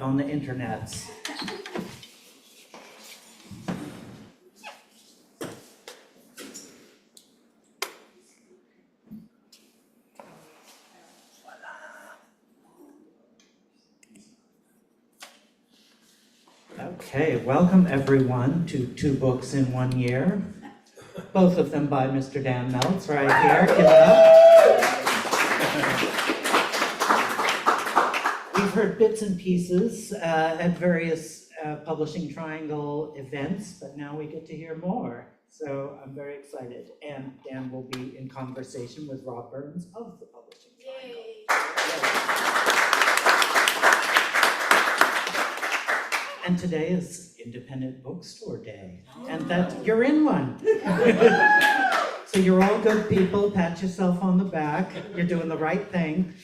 up on the internets. Okay, welcome everyone to Two Books in 1 Year. Both of them by Mr. Dan Meltz right here. Give it up. We've heard bits and pieces at various Publishing Triangle events, but now we get to hear more. So I'm very excited. And Dan will be in conversation with Rob Burns of the Publishing Triangle. And today is Independent Bookstore Day, and that you're in one. So you're all good people, pat yourself on the back, you're doing the right thing.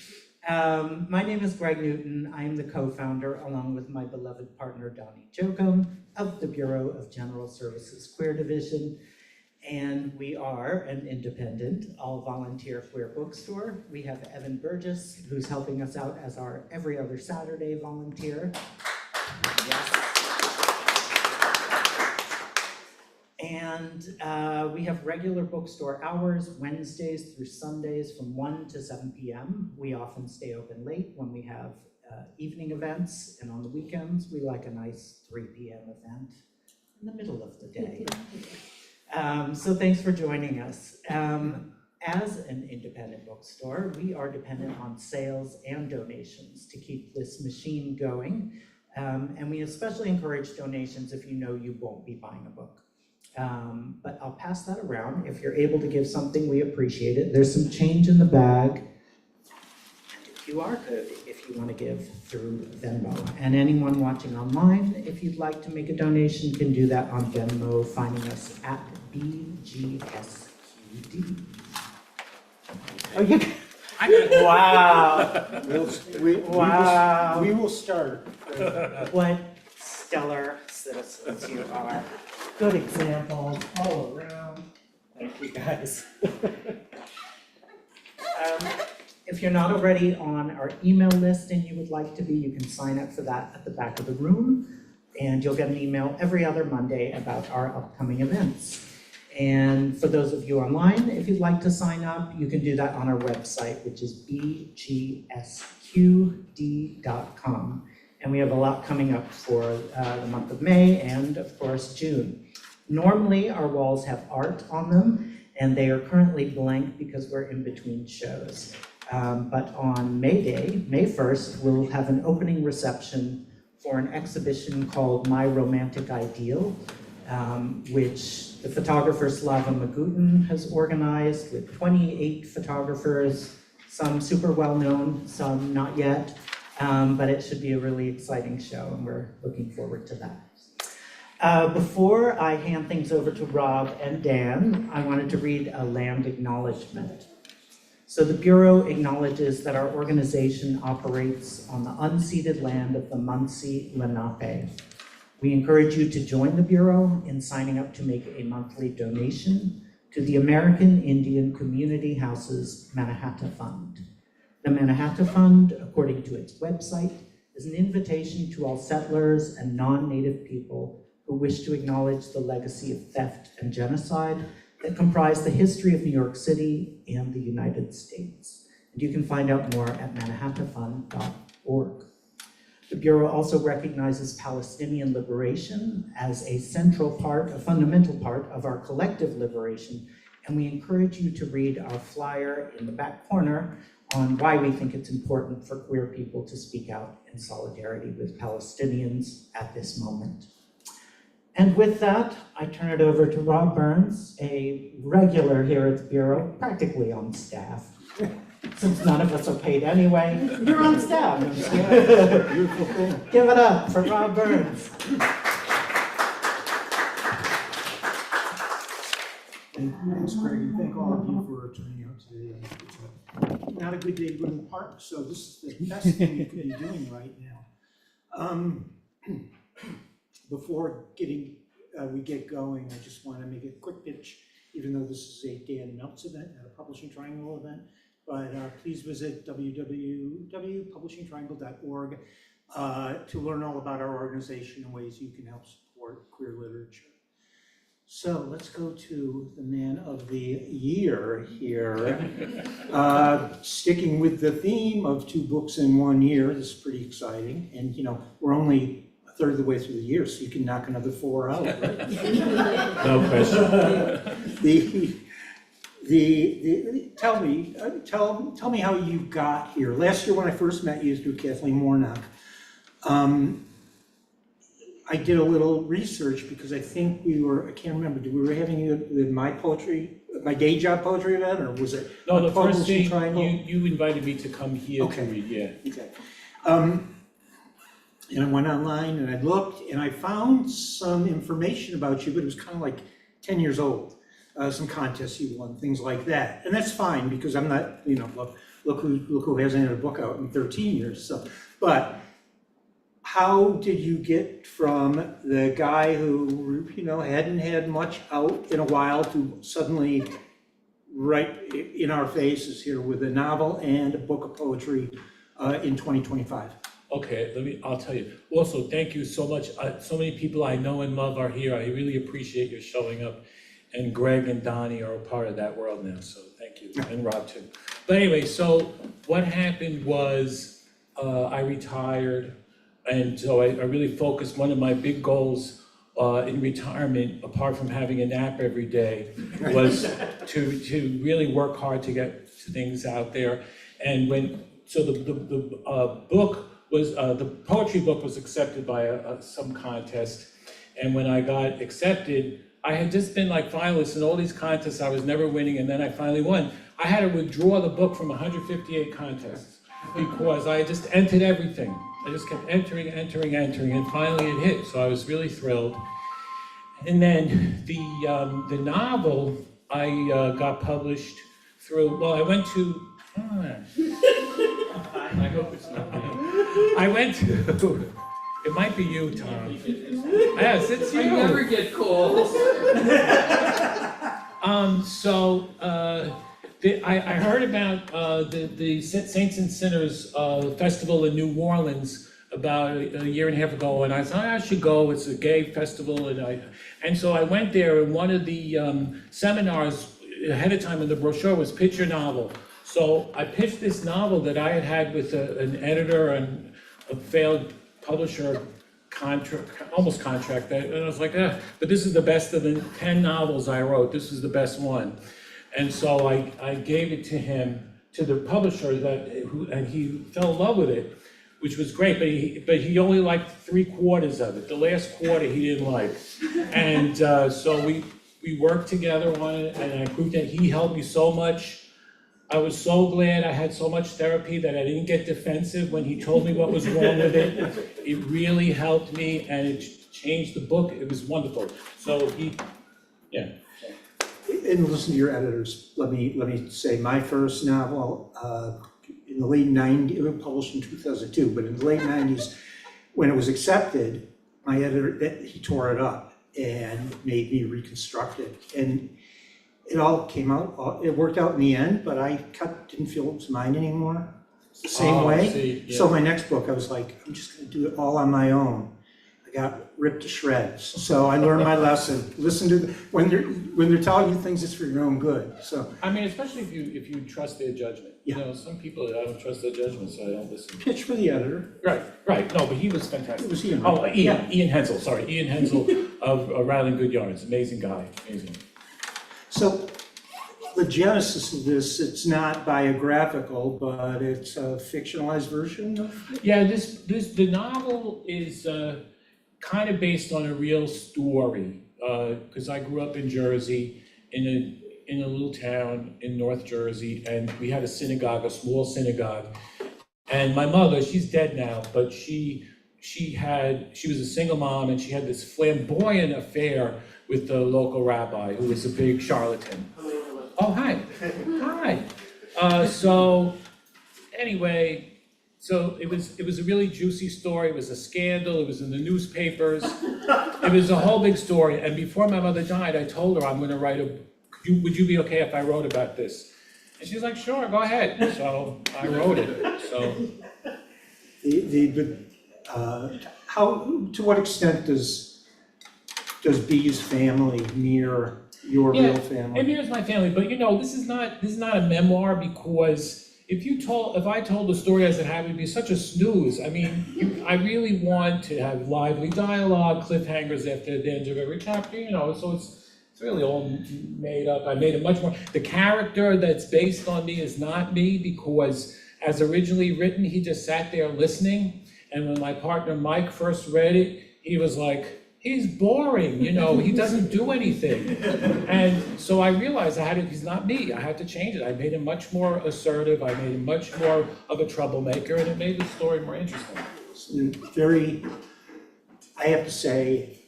My name is Greg Newton. I am the co-founder, along with my beloved partner, Donnie Jokum, of the Bureau of General Services Queer Division. And we are an independent, all-volunteer queer bookstore. We have Evan Burgess, who's helping us out as our every other Saturday volunteer. Yes. And we have regular bookstore hours, Wednesdays through Sundays from 1 to 7 p.m. We often stay open late when we have evening events, and on the weekends, we like a nice 3 p.m. event in the middle of the day. So thanks for joining us. As an independent bookstore, we are dependent on sales and donations to keep this machine going. And we especially encourage donations if you know you won't be buying a book. But I'll pass that around. If you're able to give something, we appreciate it. There's some change in the bag. And a QR code if you want to give through Venmo. And anyone watching online, if you'd like to make a donation, can do that on Venmo, finding us at BGSQD. Oh, you can. Wow. We will start. What stellar citizens you are. Good examples all around. Thank you, guys. If you're not already on our email list and you would like to be, you can sign up for that at the back of the room. And you'll get an email every other Monday about our upcoming events. And for those of you online, if you'd like to sign up, you can do that on our website, which is bgsqd.com. And we have a lot coming up for the month of May and, of course, June. Normally, our walls have art on them, and they are currently blank because we're in between shows. But on May Day, May 1st, we'll have an opening reception for an exhibition called My Romantic Ideal, which the photographer Slava Magutin has organized with 28 photographers, some super well-known, some not yet, but it should be a really exciting show, and we're looking forward to that. Before I hand things over to Rob and Dan, I wanted to read a land acknowledgement. So the Bureau acknowledges that our organization operates on the unceded land of the Munsee Lenape. We encourage you to join the Bureau in signing up to make a monthly donation to the American Indian Community Houses Mannahatta Fund. The Mannahatta Fund, according to its website, is an invitation to all settlers and non-native people who wish to acknowledge the legacy of theft and genocide that comprise the history of New York City and the United States. And you can find out more at mannahattafund.org. The Bureau also recognizes Palestinian liberation as a central part, a fundamental part of our collective liberation, and we encourage you to read our flyer in the back corner on why we think it's important for queer people to speak out in solidarity with Palestinians at this moment. And with that, I turn it over to Rob Burns, a regular here at the Bureau, practically on staff. Since none of us are paid anyway, you're on staff. Beautiful thing. Give it up for Rob Burns. And thanks, Craig, and thank all of you for turning out today. It's not a good day to go to the park, so this is the best thing you could be doing right now. Before we get going, I just want to make a quick pitch, even though this is a Dan Meltz event, not a Publishing Triangle event. But please visit www.publishingtriangle.org. to learn all about our organization and ways you can help support queer literature. So let's go to the man of the year here. Sticking with the theme of 2 books in 1 year, this is pretty exciting. And, you know, we're only a third of the way through the year, so you can knock another 4 out, right? No question. Tell me how you got here. Last year when I first met you through Kathleen Warnock, I did a little research because I think I can't remember, we were having you at my day job poetry event, or was it? No, the first Publishing thing, Triangle? you invited me to come here to Okay. read, yeah. Okay. And I went online and I looked and I found some information about you, but it was kind of like 10 years old. Some contests you won, things like that. And that's fine because I'm not, you know, look who hasn't had a book out in 13 years. So, but how did you get from the guy who, you know, hadn't had much out in a while to suddenly right in our faces here with a novel and a book of poetry in 2025? Okay, I'll tell you. Also, thank you so much. So many people I know and love are here. I really appreciate your showing up. And Greg and Donnie are a part of that world now, so thank you, and Rob too. But anyway, so what happened was I retired, and so I really focused. One of my big goals in retirement, apart from having a nap every day, was to really work hard to get things out there. And the book was the poetry book was accepted by some contest, and when I got accepted, I had just been like finalist in all these contests. I was never winning, and then I finally won. I had to withdraw the book from 158 contests because I just entered everything. I just kept entering, and finally it hit. So I was really thrilled. And then the novel I got published through. Well, I went to. I hope it's not me. I went to. It might be you, Tom. Yes, it's you. I never get calls. I heard about the Saints and Sinners festival in New Orleans about a year and a half ago, and I thought I should go. It's a gay festival, and so I went there. And one of the seminars ahead of time in the brochure was pitch your novel. So I pitched this novel that I had with an editor and a failed publisher almost contract, and I was like, but this is the best of the 10 novels I wrote. This is the best one. And so I gave it to him, to the publisher, and he fell in love with it, which was great, but he only liked 3/4 of it. The last quarter he didn't like. And so we worked together on it, and I proved that he helped me so much. I was so glad I had so much therapy that I didn't get defensive when he told me what was wrong with it. It really helped me, and it changed the book. It was wonderful. So And listen to your editors. Let me say, my first novel in the late 90s, it was published in 2002, but in the late 90s, when it was accepted, my editor, he tore it up and made me reconstruct it. And it all came out, it worked out in the end, but I didn't feel it was mine anymore, the same way. See, yeah. So my next book, I was like, I'm just gonna do it all on my own. I got ripped to shreds. So I learned my lesson. Listen to, when they're telling you things, it's for your own good, so. I mean, especially if you trust their judgment. Yeah. You know, some people, I don't trust their judgment, so I don't listen. Pitch for the editor. Right. No, but he was fantastic. It was Ian. Oh, Yeah. Ian Hensel, sorry. Ian Hensel of Rattling Good Yarns. Amazing guy, amazing. So the genesis of this, it's not biographical, but it's a fictionalized version of. Yeah, the novel is kind of based on a real story, because I grew up in Jersey, in a little town in North Jersey, and we had a synagogue, a small synagogue. And my mother, she's dead now, but she was a single mom, and she had this flamboyant affair with the local rabbi, who was a big charlatan. Oh, hi. Hi. So anyway, so it was a really juicy story. It was a scandal. It was in the newspapers. It was a whole big story. And before my mother died, I told her I'm going to write would you be okay if I wrote about this? And she was like, sure, go ahead. So I wrote it. So to what extent does B's family mirror your Yeah, real And family? here's my family, but this is not a memoir, because if I told the story as it happened, it'd be such a snooze. I mean, I really want to have lively dialogue, cliffhangers after the end of every chapter, so it's really all made up. I made it much more, the character that's based on me is not me, because as originally written, he just sat there listening, and when my partner Mike first read it, he was like, he's boring, he doesn't do anything. And so I realized he's not me, I had to change it. I made him much more assertive, I made him much more of a troublemaker, and it made the story more interesting. Very, I have to say,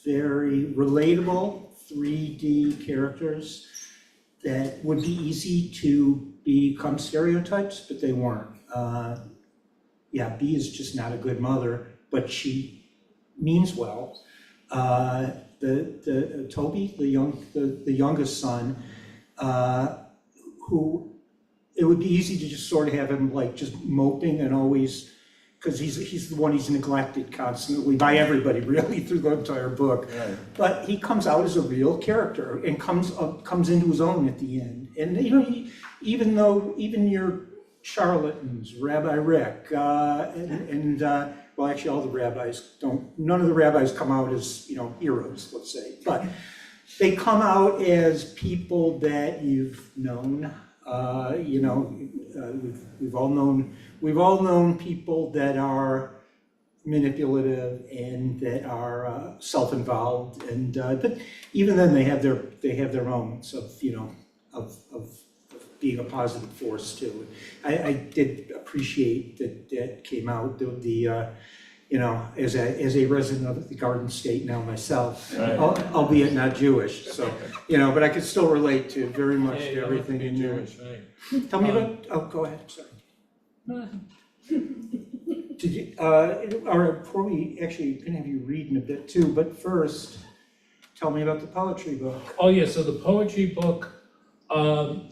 very relatable 3D characters that would be easy to become stereotypes, but they weren't. Yeah, B is just not a good mother, but she means well. The Toby, the youngest son, who it would be easy to just sort of have him like just moping and always, because he's the one he's neglected constantly by everybody really through the entire book. Right. But he comes out as a real character and comes into his own at the end. And even your charlatans, Rabbi Rick, well, actually, all the rabbis none of the rabbis come out as, heroes, let's say, but they come out as people that you've known. We've all known people that are manipulative and that are self-involved, and but even then they have their moments of being a positive force too. I did appreciate that came out, as a resident of the Garden State now myself, Right. albeit not Jewish, so, but I could still relate to very much Yeah, to you don't have to everything be in there. Jewish, right. Tell me go ahead, sorry. Did you, or before we actually can have you read in a bit too, but first, tell me about the poetry book. Oh, yeah, so the poetry book, I've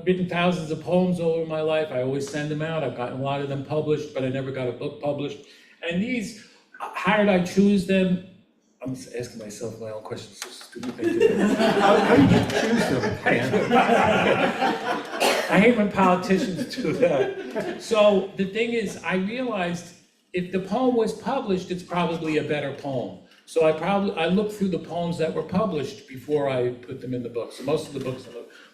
written thousands of poems over my life. I always send them out. I've gotten a lot of them published, but I never got a book published. And these, how did I choose them? I'm just asking myself my own questions, so stupid thing to do. How did you choose them, Ken? I hate when politicians do that. So the thing is, I realized if the poem was published, it's probably a better poem. So I looked through the poems that were published before I put them in the book. So most of the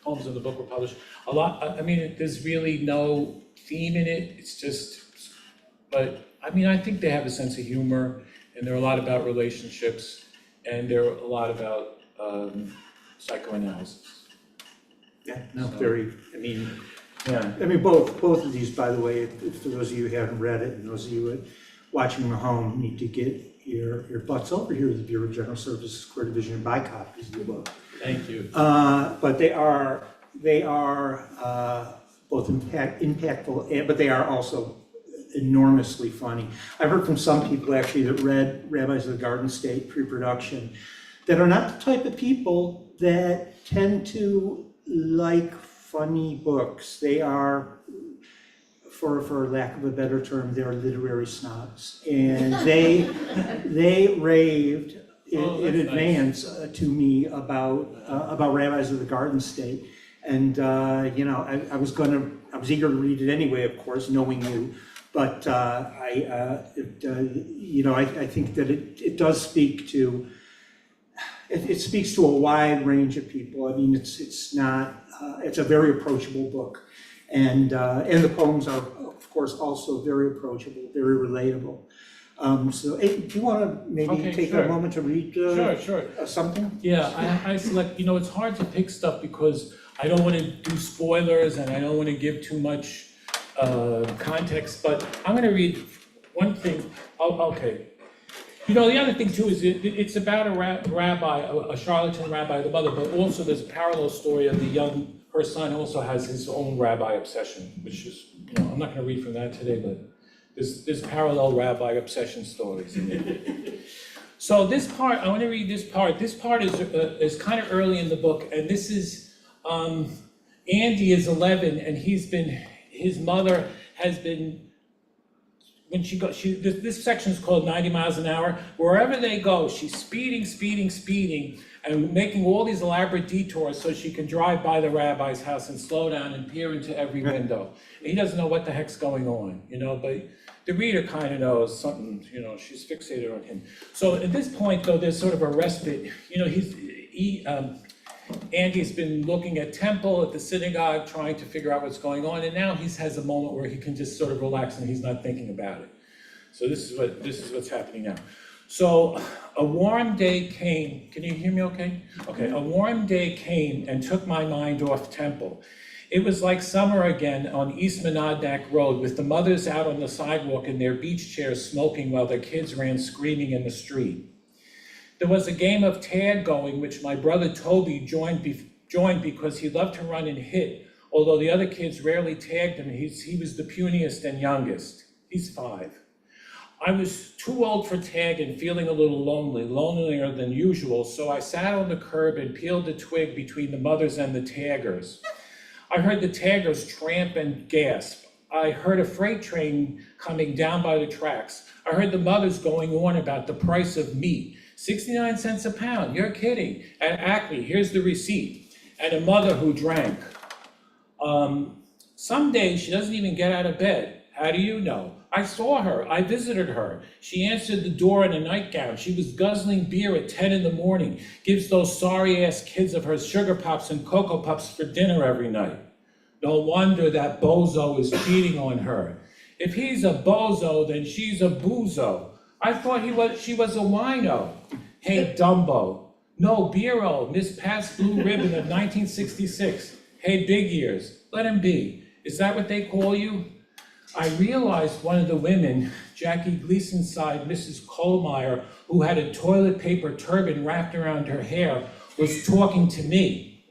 poems in the book were published. There's really no theme in it. It's just, but I think they have a sense of humor, and they're a lot about relationships, and they're a lot about psychoanalysis. Yeah, no, So- very, Yeah. both of these, by the way, for those of you who haven't read it, and those of you watching at home, need to get your butts over here to the Bureau of General Services Core Division and buy copies of the book. Thank you. But they are both impactful, but they are also enormously funny. I've heard from some people actually that read Rabbis of the Garden State pre-production that are not the type of people that tend to like funny books. They are, for lack of a better term, they're literary snobs. And they raved Oh, in that's advance to me about Rabbis of the Garden State. And, I was eager to read it anyway, of course, knowing you. But I think that it does speak to, it speaks to a wide range of people. It's not, it's a very approachable book. And the poems are, of course, also very approachable, very relatable. So, do you want to maybe Okay, take sure. a moment to read Sure. something? Yeah, I select, it's hard to pick stuff because I don't want to do spoilers and I don't want to give too much context, but I'm going to read one thing. Okay. The other thing too is it's about a rabbi, a charlatan rabbi, the mother, but also there's a parallel story of her son also has his own rabbi obsession, which is, I'm not going to read from that today, but there's parallel rabbi obsession stories. So this part, I want to read this part. This part is kind of early in the book, and this is, Andy is 11, and his mother has been when she goes, this section is called 90 miles an hour. Wherever they go, she's speeding, and making all these elaborate detours so she can drive by the rabbi's house and slow down and peer into every window. And he doesn't know what the heck's going on, but the reader kind of knows something, she's fixated on him. So at this point, though, there's sort of a respite. Andy's been looking at temple, at the synagogue, trying to figure out what's going on, and now he has a moment where he can just sort of relax and he's not thinking about it. So this is what's happening now. So a warm day came. Can you hear me okay? Okay, a warm day came and took my mind off temple. It was like summer again on East Monadnock Road, with the mothers out on the sidewalk in their beach chairs smoking while their kids ran screaming in the street. There was a game of tag going, which my brother Toby joined because he loved to run and hit, although the other kids rarely tagged him. He was the puniest and youngest. He's 5. I was too old for tag and feeling a little lonelier than usual, so I sat on the curb and peeled a twig between the mothers and the taggers. I heard the taggers tramp and gasp. I heard a freight train coming down by the tracks. I heard the mothers going on about the price of meat. 69 cents a pound, you're kidding. At Acme, here's the receipt. And a mother who drank. Some days she doesn't even get out of bed. How do you know? I saw her, I visited her. She answered the door in a nightgown. She was guzzling beer at 10 in the morning, gives those sorry-ass kids of hers sugar pops and cocoa puffs for dinner every night. No wonder that bozo is cheating on her. If he's a bozo, then she's a boozo. I thought she was a wino. Hey, Dumbo. No, Biro, Miss Pat's Blue Ribbon of 1966. Hey, Big Ears, let him be. Is that what they call you? I realized one of the women, Jackie Gleason's side, Mrs. Kohlmeyer, who had a toilet paper turban wrapped around her hair, was talking to me.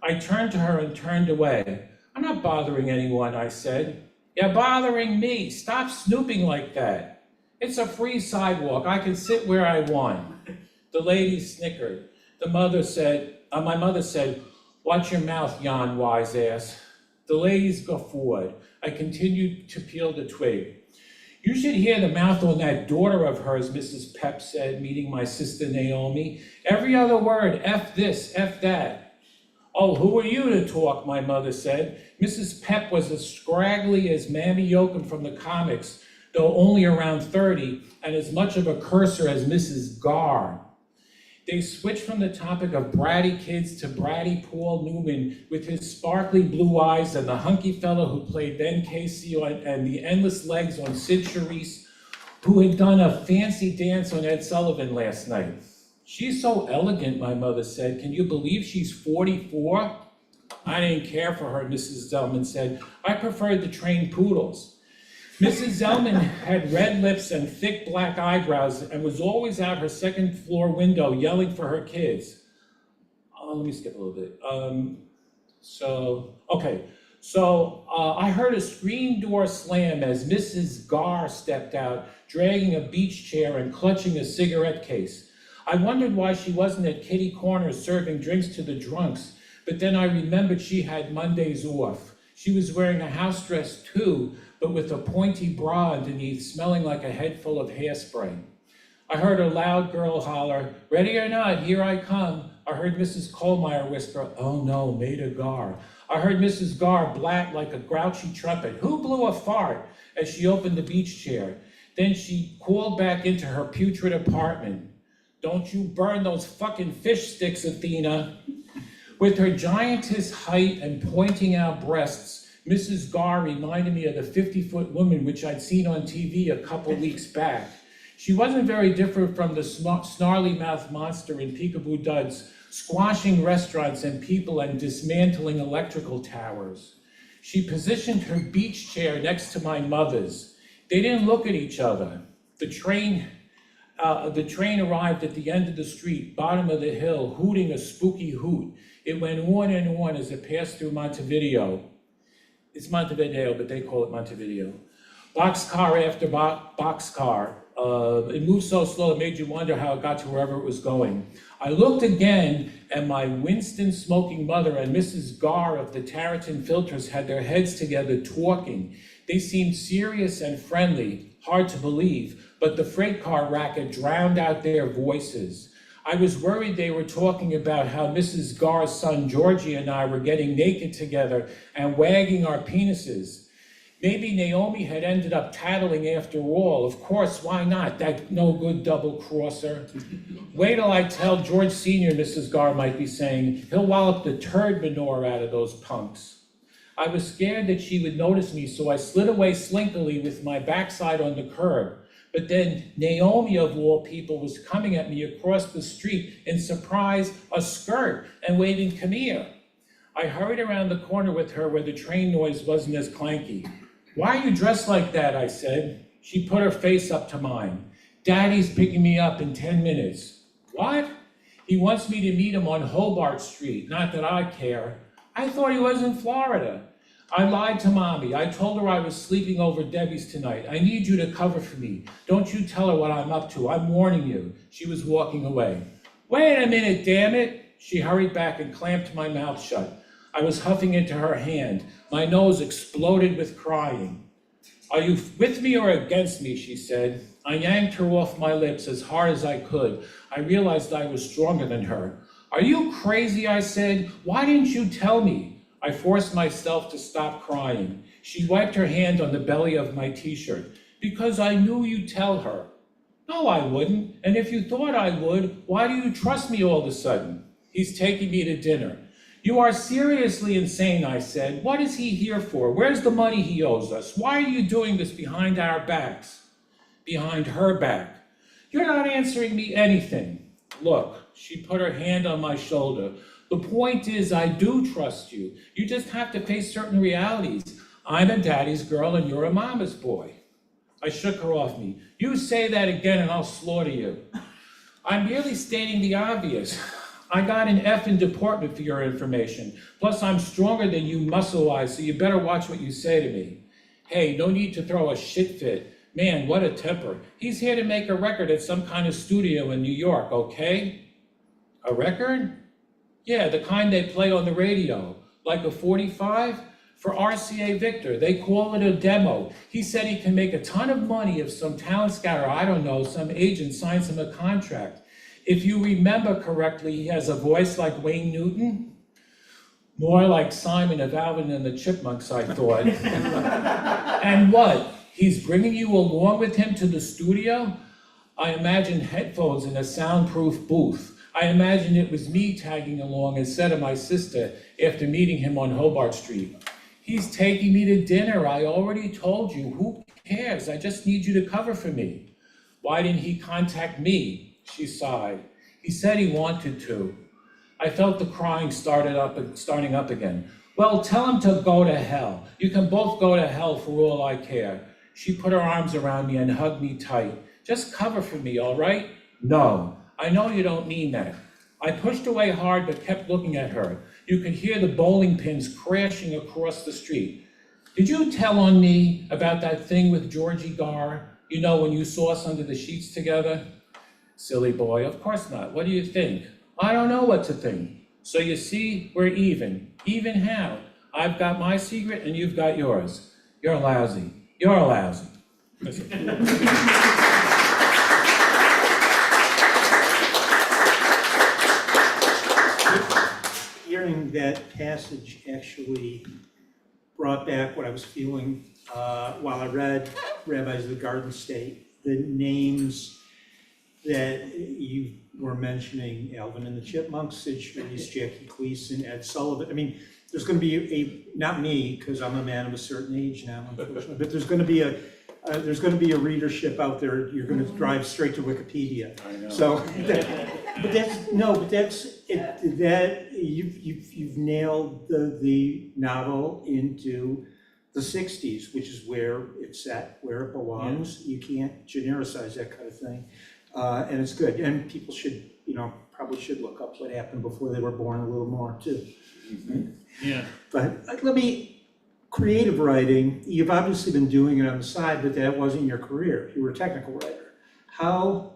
I turned to her and turned away. I'm not bothering anyone, I said. You're bothering me. Stop snooping like that. It's a free sidewalk. I can sit where I want. The lady snickered. My mother said, watch your mouth, yon wise ass. The ladies guffawed. I continued to peel the twig. You should hear the mouth on that daughter of hers, Mrs. Pep said, meeting my sister Naomi. Every other word, F this, F that. Oh, who are you to talk, my mother said. Mrs. Pep was as scraggly as Mammy Yoakum from the comics, though only around 30, and as much of a cursor as Mrs. Gar. They switched from the topic of bratty kids to bratty Paul Newman with his sparkly blue eyes and the hunky fellow who played Ben Casey and the endless legs on Sid Charisse, who had done a fancy dance on Ed Sullivan last night. She's so elegant, my mother said. Can you believe she's 44? I didn't care for her, Mrs. Zellman said. I preferred the trained poodles. Mrs. Zellman had red lips and thick black eyebrows and was always out her second floor window yelling for her kids. Let me skip a little bit. I heard a screen door slam as Mrs. Gar stepped out, dragging a beach chair and clutching a cigarette case. I wondered why she wasn't at kitty corners serving drinks to the drunks, but then I remembered she had Mondays off. She was wearing a house dress too, but with a pointy bra underneath, smelling like a head full of hairspray. I heard a loud girl holler, ready or not, here I come. I heard Mrs. Kohlmeyer whisper, oh no, Maida Gar. I heard Mrs. Gar blat like a grouchy trumpet, who blew a fart, as she opened the beach chair. Then she called back into her putrid apartment. Don't you burn those fucking fish sticks, Athena. With her giantess height and pointing out breasts, Mrs. Gar reminded me of the 50-foot woman which I'd seen on TV a couple weeks back. She wasn't very different from the snarly-mouthed monster in Peekaboo Duds, squashing restaurants and people and dismantling electrical towers. She positioned her beach chair next to my mother's. They didn't look at each other. The train arrived at the end of the street, bottom of the hill, hooting a spooky hoot. It went on and on as it passed through Montevideo. It's Montevideo, but they call it Montevideo. Boxcar after boxcar. It moved so slow it made you wonder how it got to wherever it was going. I looked again, and my Winston smoking mother and Mrs. Gar of the Tarleton Filters had their heads together talking. They seemed serious and friendly. Hard to believe, but the freight car racket drowned out their voices. I was worried they were talking about how Mrs. Gar's son Georgie and I were getting naked together and wagging our penises. Maybe Naomi had ended up tattling after all. Of course, why not? That no good double-crosser. Wait till I tell George Sr., Mrs. Gar might be saying. He'll wallop the turd manure out of those punks. I was scared that she would notice me, so I slid away slinkily with my backside on the curb. But then Naomi, of all people, was coming at me across the street in surprise, a skirt, and waving, "Come here." I hurried around the corner with her where the train noise wasn't as clanky. "Why are you dressed like that?" I said. She put her face up to mine. "Daddy's picking me up in 10 minutes. "What?" "He wants me to meet him on Hobart Street. Not that I care. I thought he was in Florida." I lied to Mommy. I told her I was sleeping over Debbie's tonight. "I need you to cover for me. Don't you tell her what I'm up to. I'm warning you." She was walking away. "Wait a minute, damn it." She hurried back and clamped my mouth shut. I was huffing into her hand. My nose exploded with crying. "Are you with me or against me?" she said. I yanked her off my lips as hard as I could. I realized I was stronger than her. "Are you crazy?" I said. "Why didn't you tell me?" I forced myself to stop crying. She wiped her hand on the belly of my t-shirt. "Because I knew you'd tell her." "No, I wouldn't. And if you thought I would, why do you trust me all of a sudden?" "He's taking me to dinner." "You are seriously insane," I said. "What is he here for? Where's the money he owes us? Why are you doing this behind our backs?" "Behind her back." "You're not answering me anything." "Look," she put her hand on my shoulder. "The point is, I do trust you. You just have to face certain realities. I'm a daddy's girl and you're a mama's boy." I shook her off me. "You say that again and I'll slaughter you." "I'm merely stating the obvious. I got an F in deportment for your information. Plus, I'm stronger than you muscle-wise, so you better watch what you say to me." "Hey, no need to throw a shit fit. Man, what a temper. He's here to make a record at some kind of studio in New York, okay?" "A record?" "Yeah, the kind they play on the radio. Like a 45? For RCA Victor. They call it a demo. He said he can make a ton of money if some talent scout or I don't know, some agent signs him a contract. If you remember correctly, he has a voice like Wayne Newton. More like Simon of Alvin and the Chipmunks, I thought. And what? He's bringing you along with him to the studio? I imagined headphones in a soundproof booth. I imagined it was me tagging along instead of my sister after meeting him on Hobart Street. "He's taking me to dinner. I already told you. Who cares? I just need you to cover for me." "Why didn't he contact me?" She sighed. "He said he wanted to." I felt the crying starting up again. "Well, tell him to go to hell. You can both go to hell for all I care." She put her arms around me and hugged me tight. "Just cover for me, all right?" "No. I know you don't mean that." I pushed away hard but kept looking at her. You could hear the bowling pins crashing across the street. "Did you tell on me about that thing with Georgie Gar? You know, when you saw us under the sheets together?" "Silly boy, of course not. What do you think?" "I don't know what to think." "So you see, we're even. Even how? I've got my secret and you've got yours. You're lousy. You're lousy." Hearing that passage actually brought back what I was feeling while I read Rabbis of the Garden State. The names that you were mentioning, Alvin and the Chipmunks, Sid Charisse, Jackie Gleason, Ed Sullivan. I mean, there's going to be not me, because I'm a man of a certain age now, unfortunately, but there's going to be a readership out there. You're going to drive straight to Wikipedia. I know. So, you've nailed the novel into the 60s, which is where it's at, where it belongs. You can't genericize that kind of thing, and it's good. And people should, probably should look up what happened before they were born a little more too. Yeah. But creative writing, you've obviously been doing it on the side, but that wasn't your career. You were a technical writer. How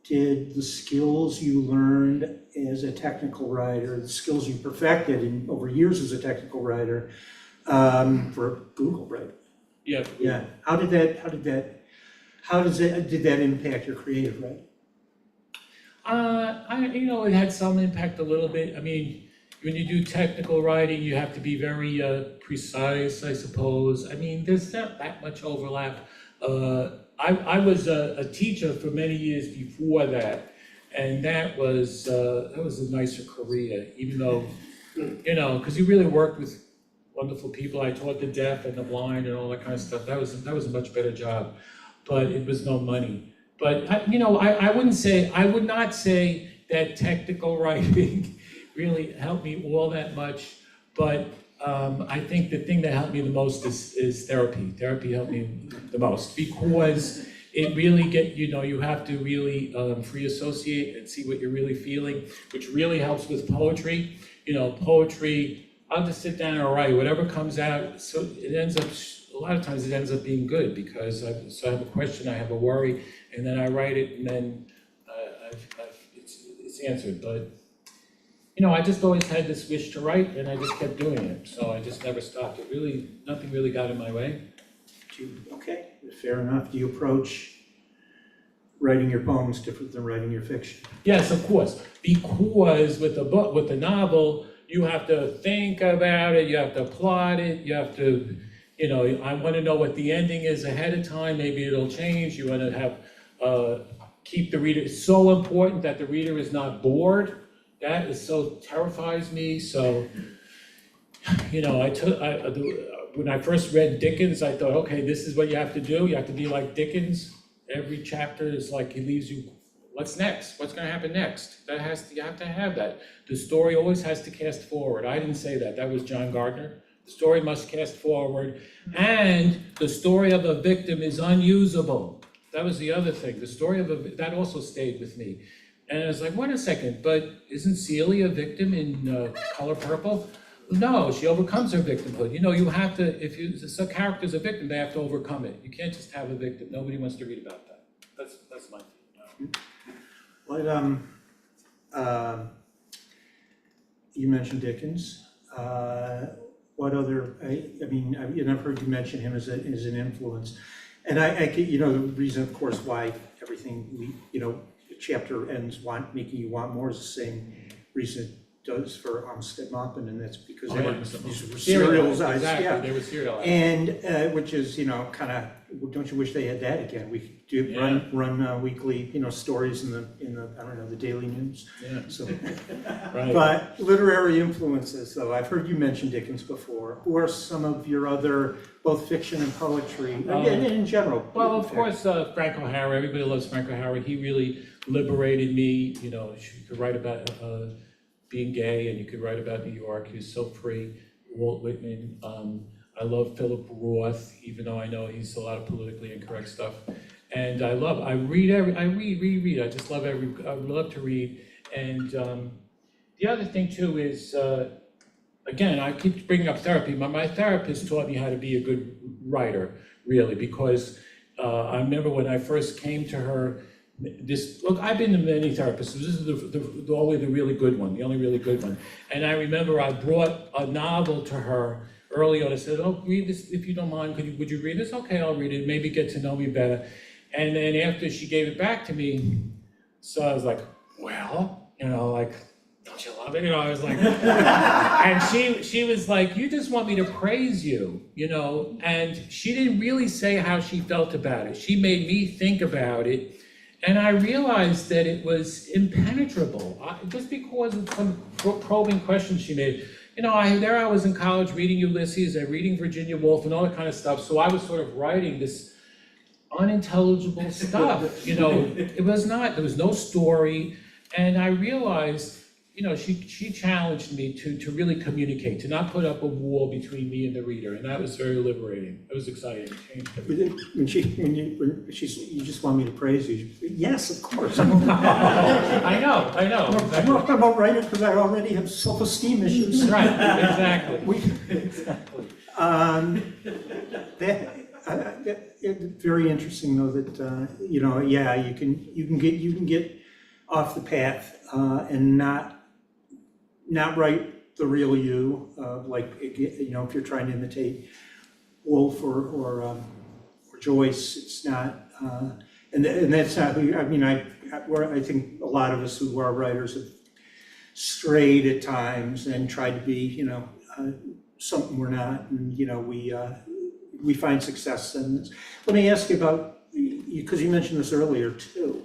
did the skills you learned as a technical writer, the skills you perfected over years as a technical writer, for Google, right? Yeah. Yeah, did that impact your creative writing? It had some impact a little bit. I mean, when you do technical writing, you have to be very precise, I suppose. I mean, there's not that much overlap. I was a teacher for many years before that, and that was a nicer career, even though, because you really worked with wonderful people. I taught the deaf and the blind and all that kind of stuff. That was a much better job, but it was no money. But I would not say that technical writing really helped me all that much. But I think the thing that helped me the most is therapy. Therapy helped me the most because it really you have to really free associate and see what you're really feeling, which really helps with poetry. Poetry, I'll just sit down and write whatever comes out. So it ends up, a lot of times it ends up being good because I have a question, I have a worry, and then I write it, and then it's answered. But I just always had this wish to write, and I just kept doing it. So I just never stopped. Nothing really got in my way. Okay, fair enough. Do you approach writing your poems different than writing your fiction? Yes, of course. Because with the novel, you have to think about it, you have to plot it, you have to, I want to know what the ending is ahead of time. Maybe it'll change. You want to have keep the reader. It's so important that the reader is not bored. That is so terrifies me. So, when I first read Dickens, I thought, okay, this is what you have to do. You have to be like Dickens. Every chapter is like he leaves you. What's next? What's going to happen next? You have to have that. The story always has to cast forward. I didn't say that. That was John Gardner. The story must cast forward, and the story of a victim is unusable. That was the other thing. The story of that also stayed with me. And I was like, wait a second, but isn't Celia a victim in Color Purple? No, she overcomes her victimhood. You have to, if a character's a victim, they have to overcome it. You can't just have a victim. Nobody wants to read about that. That's my thing. You mentioned Dickens. What other? I've heard you mention him as an influence, and the reason, of course, why everything chapter ends making you want more is the same reason it does for Armistead Maupin, and that's because these were serialized. Exactly, yeah. they were serialized. And which is kind of, don't you wish they had that again? We could run weekly stories in the I don't know, the Daily News. Yeah. So, Right. but literary influences, though, I've heard you mention Dickens before. Who are some of your other, both fiction and poetry, and in general? Well, of course, Frank O'Hara. Everybody loves Frank O'Hara. He really liberated me. You could write about being gay, and you could write about New York. He was so free. Walt Whitman. I love Philip Roth, even though I know he's a lot of politically incorrect stuff. And I read. I just love I love to read. And the other thing too is, again, I keep bringing up therapy. My therapist taught me how to be a good writer, really, because I remember when I first came to her, I've been to many therapists, so this is the only really good one, the only really good one. And I remember I brought a novel to her early on. I said, oh, read this if you don't mind. Would you read this? Okay, I'll read it, maybe get to know me better. And then after she gave it back to me, so I was like, well, don't you love it? I was like, and she was like, you just want me to praise you, and she didn't really say how she felt about it. She made me think about it, and I realized that it was impenetrable, just because of some probing questions she made. I was in college reading Ulysses and reading Virginia Woolf and all that kind of stuff, so I was sort of writing this unintelligible stuff, it was not, there was no story, and I realized, she challenged me to really communicate, to not put up a wall between me and the reader, and that was very liberating. It was exciting. It changed everything. When you just want me to praise you, yes, of course. I know. I'm not about writing because I already have self-esteem issues. Right, exactly. Exactly. It's very interesting though that you can get off the path and not write the real you, if you're trying to imitate Woolf or Joyce. It's not, and that's not who, I mean, I think a lot of us who are writers have strayed at times and tried to be, something we're not, and, we find success in this. Let me ask you about, because you mentioned this earlier too.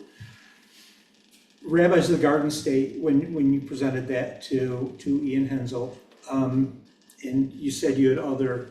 Rabbis of the Garden State, when you presented that to Ian Hensel, and you said you had other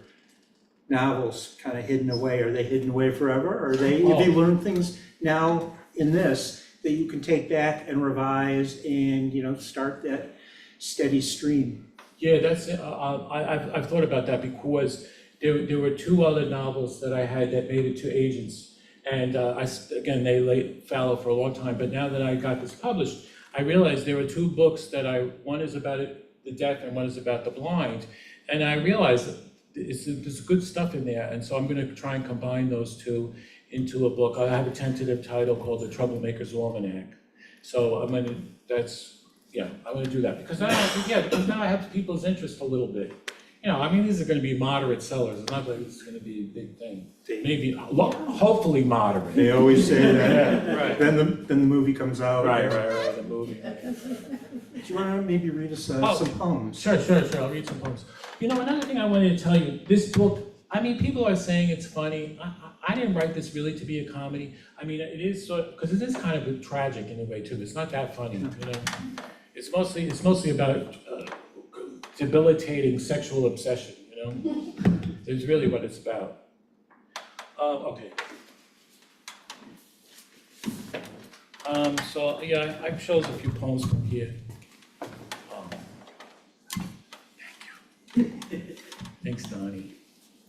novels kind of hidden away. Are they hidden away forever? Have you learned things now in this that you can take back and revise and, start that steady stream? Yeah, that's, I've thought about that because there were two other novels that I had that made it to agents. And again, they lay fallow for a long time, but now that I got this published, I realized there were two books that one is about the deaf and one is about the blind. And I realized that there's good stuff in there, and so I'm gonna try and combine those two into a book. I have a tentative title called The Troublemaker's Almanac. So I'm gonna do that, because now I have people's interest a little bit. These are gonna be moderate sellers, it's not like it's gonna be a big thing. Maybe, hopefully moderate. They always say that. Yeah, right. Then the movie comes out. Right, the movie. Do you wanna maybe read us some poems? Sure, I'll read some poems. Another thing I wanted to tell you, this book, people are saying it's funny. I didn't write this really to be a comedy. It is because it is kind of tragic in a way too. It's not that funny, It's mostly about debilitating sexual obsession, It's really what it's about. Okay. I've chosen a few poems from here. Thanks, Donnie.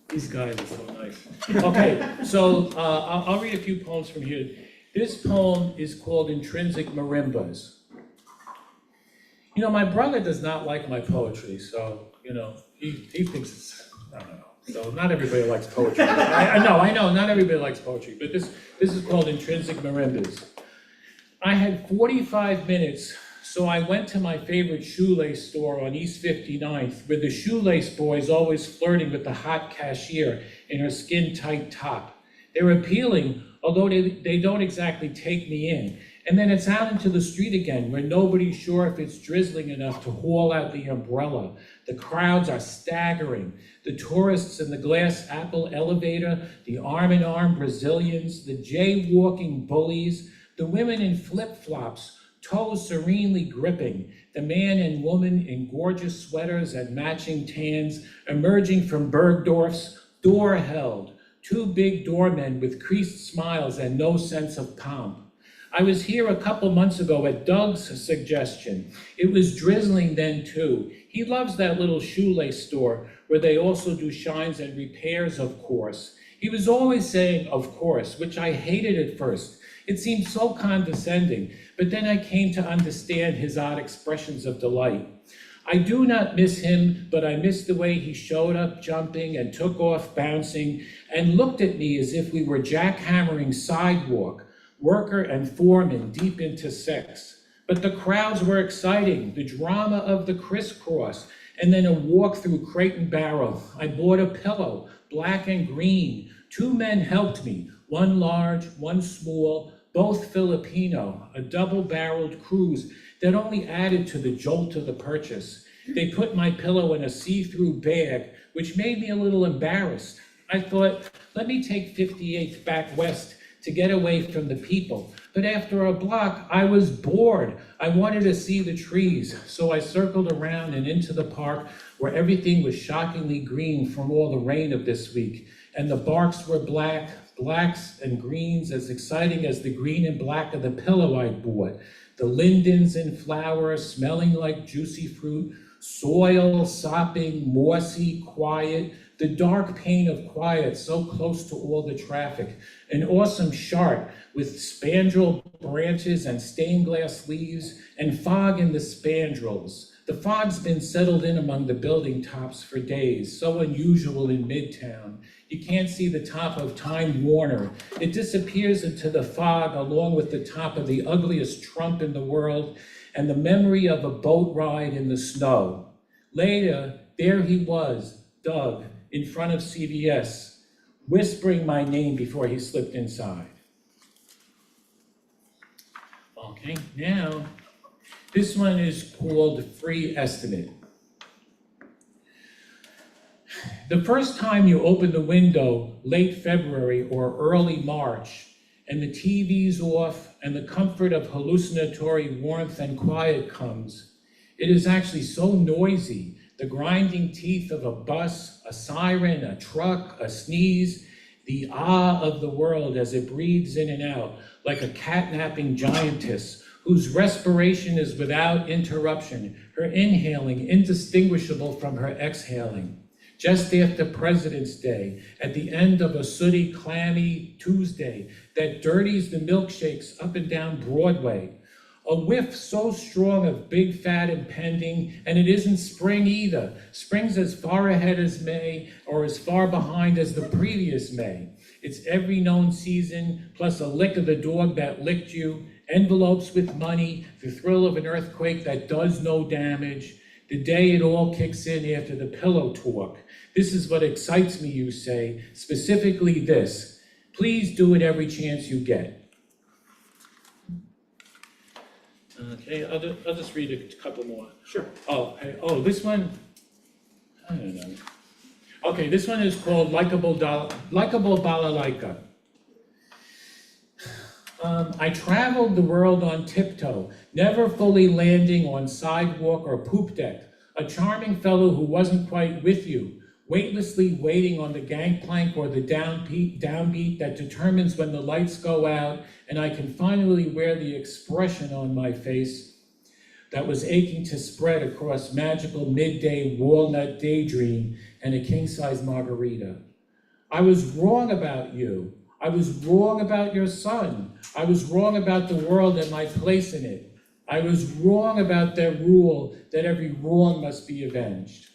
These guys are so nice. Okay, so I'll read a few poems from here. This poem is called Intrinsic Marimbas. My brother does not like my poetry, so, he thinks it's, I don't know. So not everybody likes poetry. I know, not everybody likes poetry, but this is called Intrinsic Marimbas. I had 45 minutes, so I went to my favorite shoelace store on East 59th, where the shoelace boy is always flirting with the hot cashier in her skin-tight top. They're appealing, although they don't exactly take me in. And then it's out into the street again, where nobody's sure if it's drizzling enough to haul out the umbrella. The crowds are staggering. The tourists in the glass apple elevator, the arm-in-arm Brazilians, the jaywalking bullies, the women in flip-flops, toes serenely gripping, the man and woman in gorgeous sweaters and matching tans, emerging from Bergdorf's door held, two big doormen with creased smiles and no sense of pomp. I was here a couple months ago at Doug's suggestion. It was drizzling then too. He loves that little shoelace store where they also do shines and repairs, of course. He was always saying, of course, which I hated at first. It seemed so condescending, but then I came to understand his odd expressions of delight. I do not miss him, but I miss the way he showed up jumping and took off bouncing and looked at me as if we were jackhammering sidewalk, worker and foreman deep into sex. But the crowds were exciting, the drama of the crisscross, and then a walk through Crate and Barrel. I bought a pillow, black and green. Two men helped me, one large, one small, both Filipino, a double-barreled cruise that only added to the jolt of the purchase. They put my pillow in a see-through bag, which made me a little embarrassed. I thought, let me take 58th back west to get away from the people. But after a block, I was bored. I wanted to see the trees, so I circled around and into the park where everything was shockingly green from all the rain of this week. And the barks were black, blacks and greens as exciting as the green and black of the pillow I bought. The lindens in flower, smelling like juicy fruit, soil, sopping, mossy, quiet, the dark pain of quiet so close to all the traffic, an awesome chart with spandrel branches and stained glass leaves and fog in the spandrels. The fog's been settled in among the building tops for days, so unusual in Midtown. You can't see the top of Time Warner. It disappears into the fog along with the top of the ugliest Trump in the world and the memory of a boat ride in the snow. Later, there he was, Doug, in front of CVS, whispering my name before he slipped inside. Okay, now, this one is called Free Estimate. The first time you open the window, late February or early March, and the TV's off and the comfort of hallucinatory warmth and quiet comes, it is actually so noisy, the grinding teeth of a bus, a siren, a truck, a sneeze, the ah of the world as it breathes in and out, like a catnapping giantess whose respiration is without interruption, her inhaling indistinguishable from her exhaling. Just after President's Day, at the end of a sooty, clammy Tuesday that dirties the milkshakes up and down Broadway. A whiff so strong of big fat impending, and it isn't spring either. Spring's as far ahead as May or as far behind as the previous May. It's every known season, plus a lick of the dog that licked you, envelopes with money, the thrill of an earthquake that does no damage, the day it all kicks in after the pillow talk. This is what excites me, you say, specifically this. Please do it every chance you get. Okay, I'll just read a couple more. Sure. This one, I don't know. Okay, this one is called Likeable Balalaika. I traveled the world on tiptoe, never fully landing on sidewalk or poop deck. A charming fellow who wasn't quite with you, weightlessly waiting on the gangplank or the downbeat that determines when the lights go out, and I can finally wear the expression on my face that was aching to spread across magical midday walnut daydream and a king-size margarita. I was wrong about you. I was wrong about your son. I was wrong about the world and my place in it. I was wrong about their rule that every wrong must be avenged.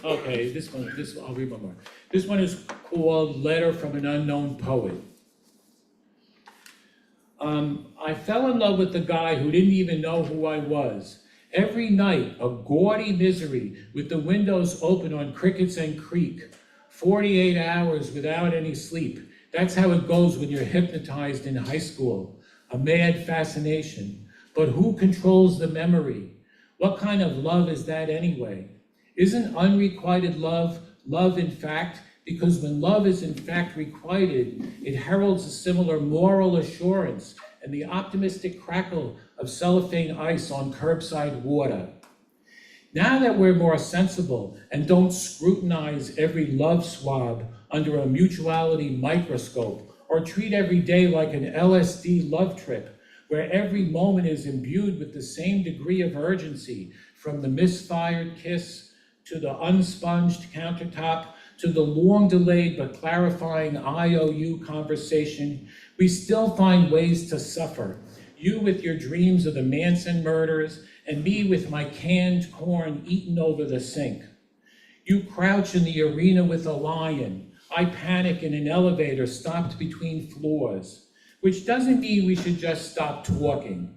Okay, this one, I'll read one more. This one is called Letter from an Unknown Poet. I fell in love with the guy who didn't even know who I was. Every night, a gaudy misery with the windows open on Crickets and Creek. 48 hours without any sleep. That's how it goes when you're hypnotized in high school. A mad fascination. But who controls the memory? What kind of love is that anyway? Isn't unrequited love love in fact? Because when love is in fact requited, it heralds a similar moral assurance and the optimistic crackle of cellophane ice on curbside water. Now that we're more sensible and don't scrutinize every love swab under a mutuality microscope or treat every day like an LSD love trip, where every moment is imbued with the same degree of urgency, from the misfired kiss to the unsponged countertop to the long-delayed but clarifying IOU conversation, we still find ways to suffer. You with your dreams of the Manson murders, and me with my canned corn eaten over the sink. You crouch in the arena with a lion. I panic in an elevator stopped between floors, which doesn't mean we should just stop talking.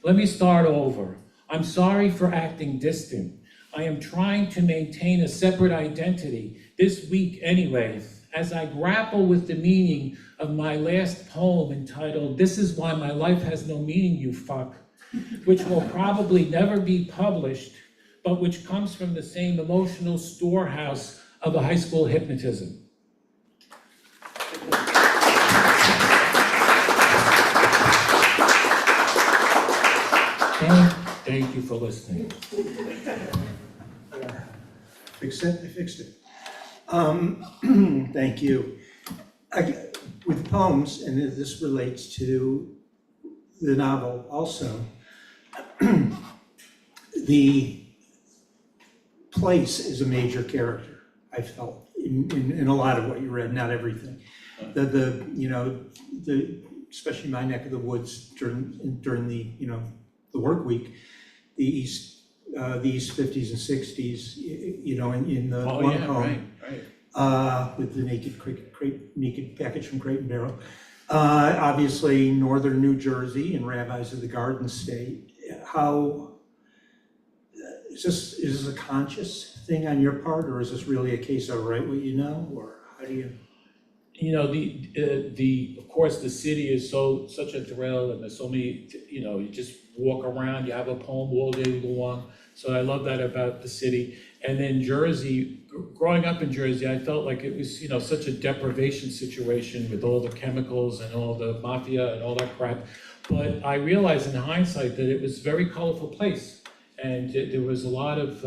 Let me start over. I'm sorry for acting distant. I am trying to maintain a separate identity, this week anyway, as I grapple with the meaning of my last poem entitled, "This is Why My Life Has No Meaning, You Fuck," which will probably never be published, but which comes from the same emotional storehouse of a high school hypnotism. Thank you for listening. Fix it? I fixed it. Thank you. With poems, and this relates to the novel also, the place is a major character, I felt, in a lot of what you read, not everything. Especially my neck of the woods during the work week, the East 50s and 60s, in the one poem, with the naked package from Crate and Barrel. Obviously, northern New Jersey and Rabbis of the Garden State. How is this a conscious thing on your part, or is this really a case of write what you know, or how do you? You know, of course, the city is such a thrill, and there's so many, you know, you just walk around, you have a poem all day long. So I love that about the city. And then Jersey, growing up in Jersey, I felt like it was, you know, such a deprivation situation with all the chemicals and all the mafia and all that crap. But I realized in hindsight that it was a very colorful place. And there was a lot of,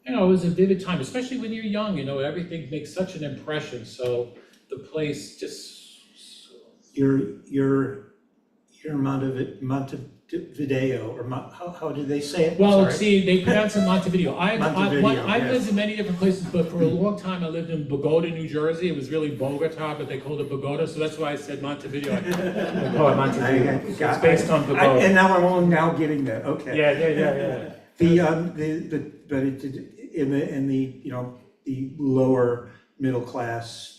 you know, it was a vivid time, especially when you're young, you know, everything makes such an impression. So the place just. Your Montevideo, or how do they say it? Well, Sorry. see, they pronounce it Montevideo. I've Montevideo, lived in many different places, but for a long time I lived in Bogota, New Jersey. It was really Bogota, but they called it Bogota, so that's why I said Montevideo. I call it Montevideo. It's based on Bogota. And now I'm only now getting that, okay. Yeah. But it did, in the, you know, the lower middle class,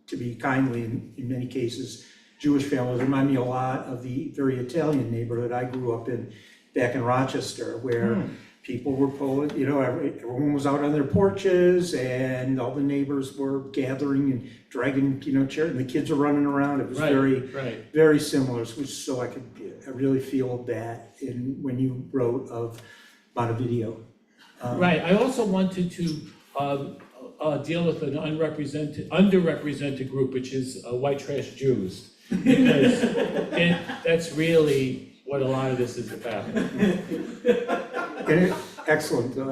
to be kindly, in many cases, Jewish families remind me a lot of the very Italian neighborhood I grew up in back in Rochester, where people were pulling, you know, everyone was out on their porches, and all the neighbors were gathering and dragging, you know, chairs, and the kids were running around. It was very similar, so I really feel that when you wrote of Montevideo. Right, I also wanted to deal with an underrepresented group, which is white trash Jews. Because that's really what a lot of this is about. Excellent. Do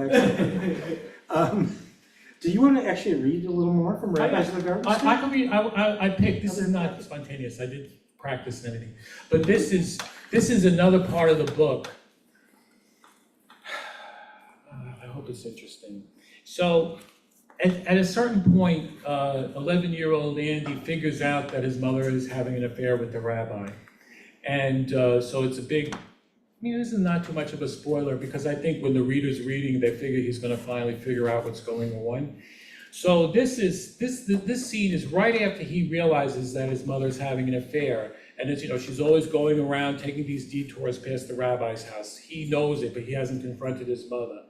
you want to actually read a little more from Rabbis of the Garbage? I can read. I picked. This is not spontaneous. I did practice and everything, but this is another part of the book. I hope it's interesting. So. At a certain point, 11-year-old Andy figures out that his mother is having an affair with the rabbi. And so it's a big, I mean, this is not too much of a spoiler, because I think when the reader's reading, they figure he's gonna finally figure out what's going on. So this scene is right after he realizes that his mother's having an affair. And it's, you know, she's always going around taking these detours past the rabbi's house. He knows it, but he hasn't confronted his mother.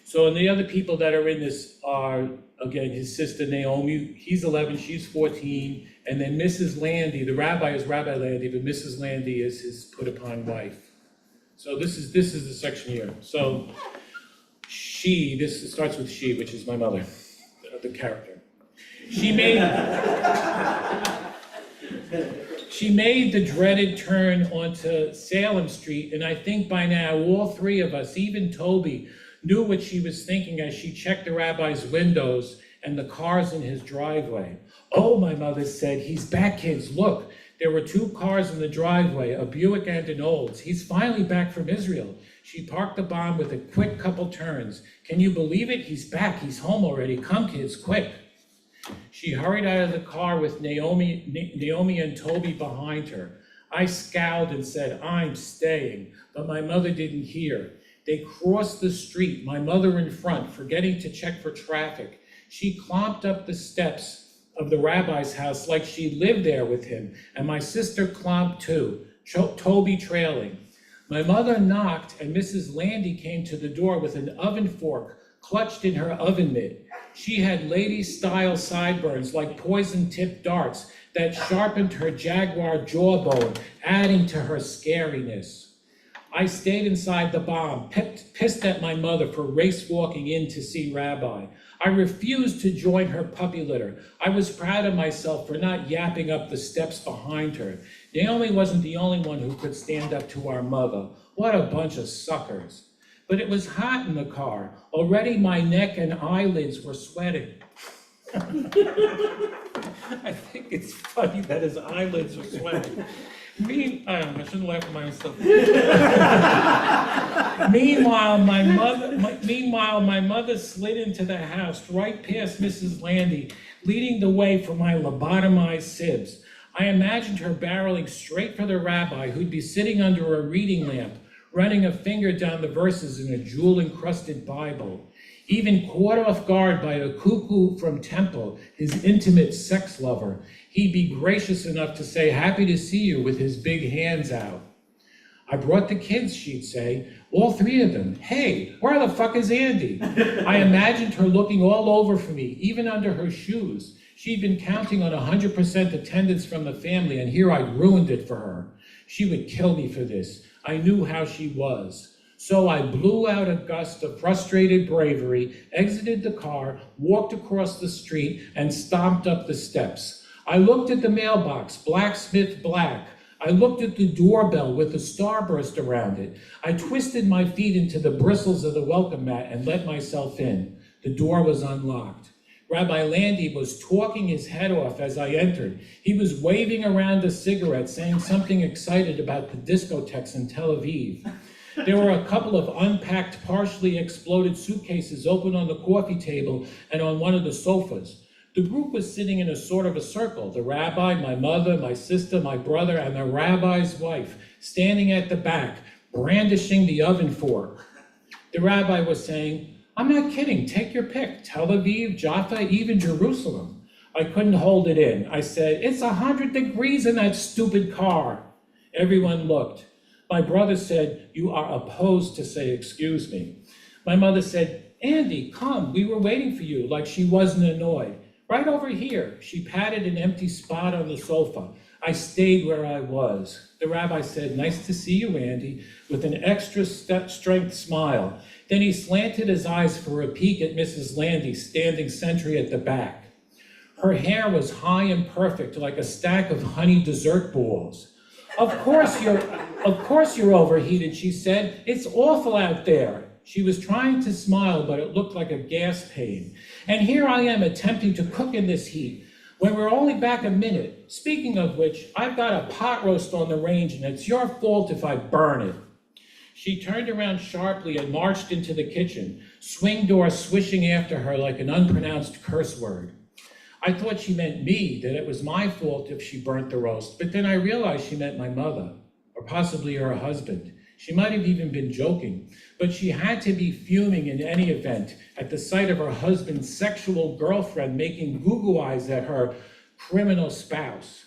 So, and the other people that are in this are, again, his sister Naomi, he's 11, she's 14, and then Mrs. Landy, the rabbi is Rabbi Landy, but Mrs. Landy is his put-upon wife. So this is the section here. So this starts with she, which is my mother, the character. She made the dreaded turn onto Salem Street, and I think by now all three of us, even Toby, knew what she was thinking as she checked the rabbi's windows and the cars in his driveway. Oh, my mother said, he's back, kids, look. There were 2 cars in the driveway, a Buick and an Olds. He's finally back from Israel. She parked the bomb with a quick couple turns. Can you believe it? He's back, he's home already. Come, kids, quick. She hurried out of the car with Naomi and Toby behind her. I scowled and said, I'm staying, but my mother didn't hear. They crossed the street, my mother in front, forgetting to check for traffic. She clomped up the steps of the rabbi's house like she lived there with him, and my sister clomped too, Toby trailing. My mother knocked, and Mrs. Landy came to the door with an oven fork clutched in her oven mitt. She had lady-style sideburns like poison-tipped darts that sharpened her jaguar jawbone, adding to her scariness. I stayed inside the bomb, pissed at my mother for race-walking in to see Rabbi. I refused to join her puppy litter. I was proud of myself for not yapping up the steps behind her. Naomi wasn't the only one who could stand up to our mother. What a bunch of suckers. But it was hot in the car. Already my neck and eyelids were sweating. I think it's funny that his eyelids were sweating. I shouldn't laugh at myself. Meanwhile, my mother slid into the house right past Mrs. Landy, leading the way for my lobotomized sibs. I imagined her barreling straight for the rabbi, who'd be sitting under a reading lamp, running a finger down the verses in a jewel-encrusted Bible. Even caught off guard by a cuckoo from Temple, his intimate sex lover, he'd be gracious enough to say, happy to see you, with his big hands out. I brought the kids, she'd say. All three of them. Hey, where the fuck is Andy? I imagined her looking all over for me, even under her shoes. She'd been counting on 100% attendance from the family, and here I'd ruined it for her. She would kill me for this. I knew how she was. So I blew out a gust of frustrated bravery, exited the car, walked across the street, and stomped up the steps. I looked at the mailbox, Blacksmith Black. I looked at the doorbell with a starburst around it. I twisted my feet into the bristles of the welcome mat and let myself in. The door was unlocked. Rabbi Landy was talking his head off as I entered. He was waving around a cigarette, saying something excited about the discotheques in Tel Aviv. There were a couple of unpacked, partially exploded suitcases open on the coffee table and on one of the sofas. The group was sitting in a sort of a circle, the rabbi, my mother, my sister, my brother, and the rabbi's wife, standing at the back, brandishing the oven fork. The rabbi was saying, I'm not kidding, take your pick, Tel Aviv, Jaffa, even Jerusalem. I couldn't hold it in. I said, it's 100 degrees in that stupid car. Everyone looked. My brother said, you are opposed to say excuse me. My mother said, Andy, come, we were waiting for you, like she wasn't annoyed. Right over here. She patted an empty spot on the sofa. I stayed where I was. The rabbi said, nice to see you, Andy, with an extra strength smile. Then he slanted his eyes for a peek at Mrs. Landy, standing sentry at the back. Her hair was high and perfect, like a stack of honey dessert balls. Of course you're overheated, she said. It's awful out there. She was trying to smile, but it looked like a gas pain. And here I am attempting to cook in this heat, when we're only back a minute. Speaking of which, I've got a pot roast on the range, and it's your fault if I burn it. She turned around sharply and marched into the kitchen, swing door swishing after her like an unpronounced curse word. I thought she meant me, that it was my fault if she burnt the roast, but then I realized she meant my mother, or possibly her husband. She might have even been joking, but she had to be fuming in any event at the sight of her husband's sexual girlfriend making goo-goo eyes at her criminal spouse.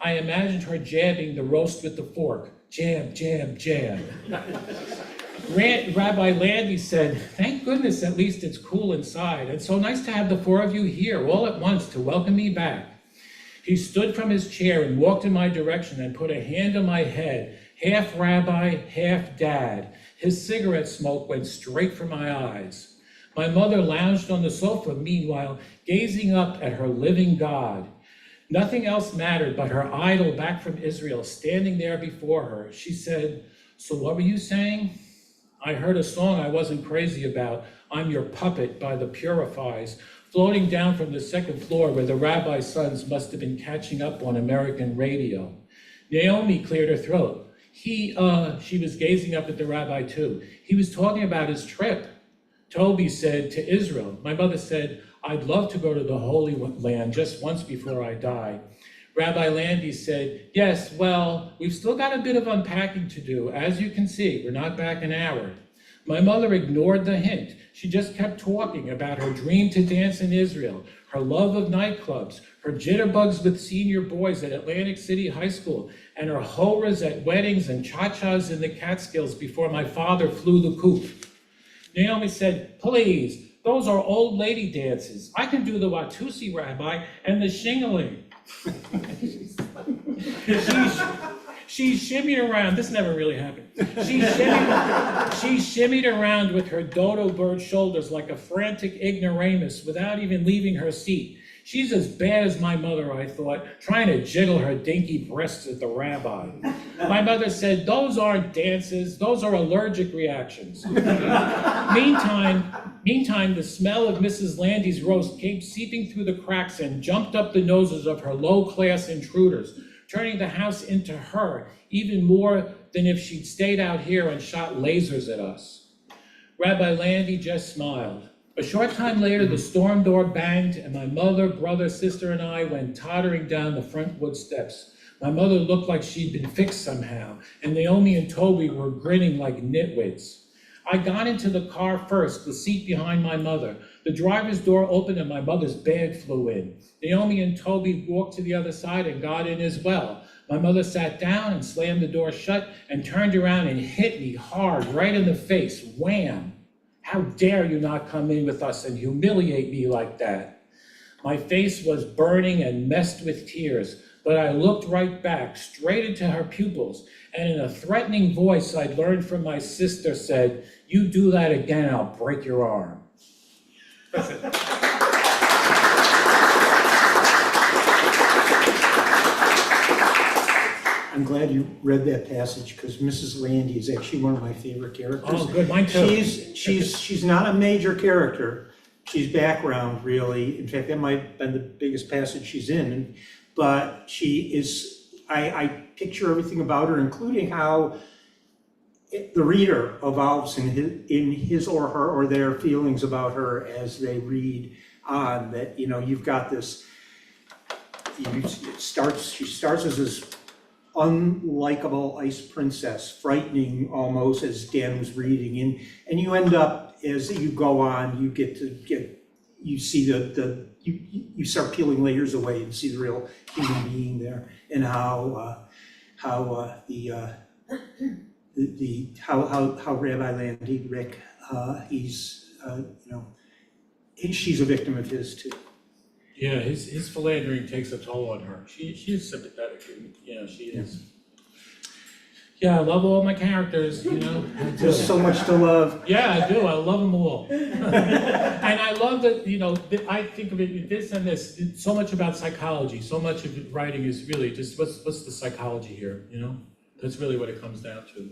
I imagined her jabbing the roast with the fork. Jab, jab, jab. Rabbi Landy said, thank goodness at least it's cool inside, and so nice to have the four of you here all at once to welcome me back. He stood from his chair and walked in my direction and put a hand on my head, half rabbi, half dad. His cigarette smoke went straight for my eyes. My mother lounged on the sofa, meanwhile, gazing up at her living God. Nothing else mattered but her idol back from Israel standing there before her. She said, so what were you saying? I heard a song I wasn't crazy about, I'm Your Puppet by the Purifies, floating down from the second floor where the rabbi's sons must have been catching up on American radio. Naomi cleared her throat. She was gazing up at the rabbi too. He was talking about his trip. Toby said, to Israel. My mother said, I'd love to go to the Holy Land just once before I die. Rabbi Landy said, yes, well, we've still got a bit of unpacking to do. As you can see, we're not back an hour. My mother ignored the hint. She just kept talking about her dream to dance in Israel, her love of nightclubs, her jitterbugs with senior boys at Atlantic City High School, and her horas at weddings and cha-chas in the Catskills before my father flew the coop. Naomi said, please, those are old lady dances. I can do the Watusi, Rabbi, and the shingling. She shimmied around. This never really happened. She shimmied around with her dodo bird shoulders like a frantic ignoramus without even leaving her seat. She's as bad as my mother, I thought, trying to jiggle her dinky breasts at the rabbi. My mother said, those aren't dances, those are allergic reactions. Meantime, the smell of Mrs. Landy's roast came seeping through the cracks and jumped up the noses of her low-class intruders, turning the house into her, even more than if she'd stayed out here and shot lasers at us. Rabbi Landy just smiled. A short time later, the storm door banged, and my mother, brother, sister, and I went tottering down the front wood steps. My mother looked like she'd been fixed somehow, and Naomi and Toby were grinning like nitwits. I got into the car first, the seat behind my mother. The driver's door opened and my mother's bag flew in. Naomi and Toby walked to the other side and got in as well. My mother sat down and slammed the door shut and turned around and hit me hard right in the face. Wham! How dare you not come in with us and humiliate me like that? My face was burning and messed with tears, but I looked right back, straight into her pupils, and in a threatening voice I'd learned from my sister said, "You do that again, I'll break your arm." That's it. I'm glad you read that passage, because Mrs. Landy is actually one of my favorite characters. Oh, good, mine too. She's not a major character. She's background, really. In fact, that might have been the biggest passage she's in. But she is, I picture everything about her, including how the reader evolves in his or her or their feelings about her as they read on. That, you've got this, she starts as this unlikable ice princess, frightening almost, as Dan was reading, and you end up, as you go on, you see you start peeling layers away and see the real human being there, and how Rabbi Landy, Rick, she's a victim of his too. Yeah, his philandering takes a toll on her. She is sympathetic, she is. Yeah, I love all my characters, There's so much to love. Yeah, I do, I love them all. And I love that, I think of it, this and this, it's so much about psychology, so much of writing is really just, what's the psychology here, That's really what it comes down to.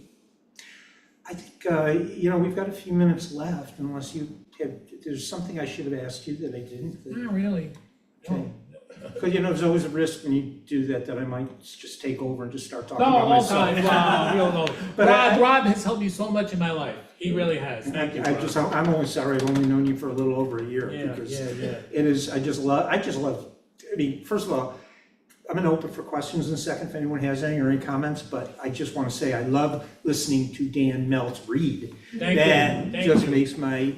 I think, we've got a few minutes left, unless there's something I should have asked you that I didn't. Not really. Okay. Because, there's always a risk when you do that I might just take over and just start talking No, about all myself. time, wow, you don't know. But Rob has helped me so much in my life, he really has, thank you, Rob. I'm only sorry I've only known you for a little over a year. Because it is, I just love, first of all, I'm gonna open for questions in a second if anyone has any or any comments, but I just want to say I love listening to Dan Meltz read. That just makes my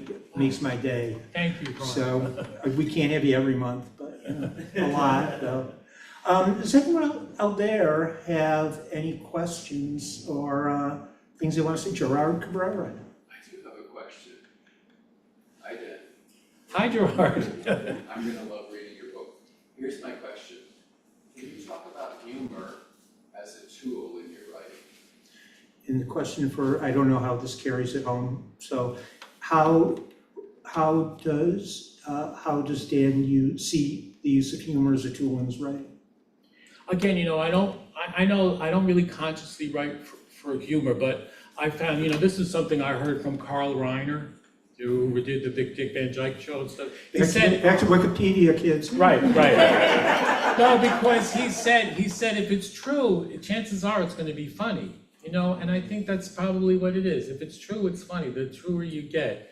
day. Thank you, Brian. So we can't have you every month, but a lot though. Does anyone out there have any questions or things they want to say? Gerard Cabrera. I do have a question. Hi, Dan. Hi, Gerard. I'm gonna love reading your book. Here's my question. Can you talk about humor as a tool in your writing? And the question I don't know how this carries it home. So how does Dan you see the use of humor as a tool in his writing? Again, I don't really consciously write for humor, but I found, this is something I heard from Carl Reiner, who did the Big Dick Van Dyke Show and stuff. He said, back to Wikipedia, kids. Right. No, because he said if it's true, chances are it's going to be funny, and I think that's probably what it is. If it's true, it's funny. The truer you get,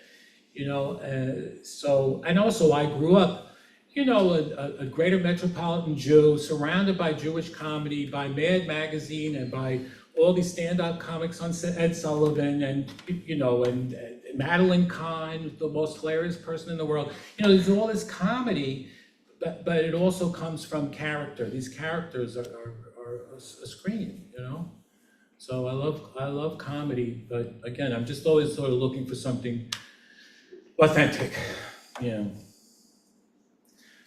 so, and also I grew up, a greater metropolitan Jew, surrounded by Jewish comedy, by Mad Magazine, and by all these stand-up comics on Ed Sullivan, and and Madeline Kahn, the most hilarious person in the world. There's all this comedy, but it also comes from character. These characters are a screen, So I love comedy, but again, I'm just always sort of looking for something authentic,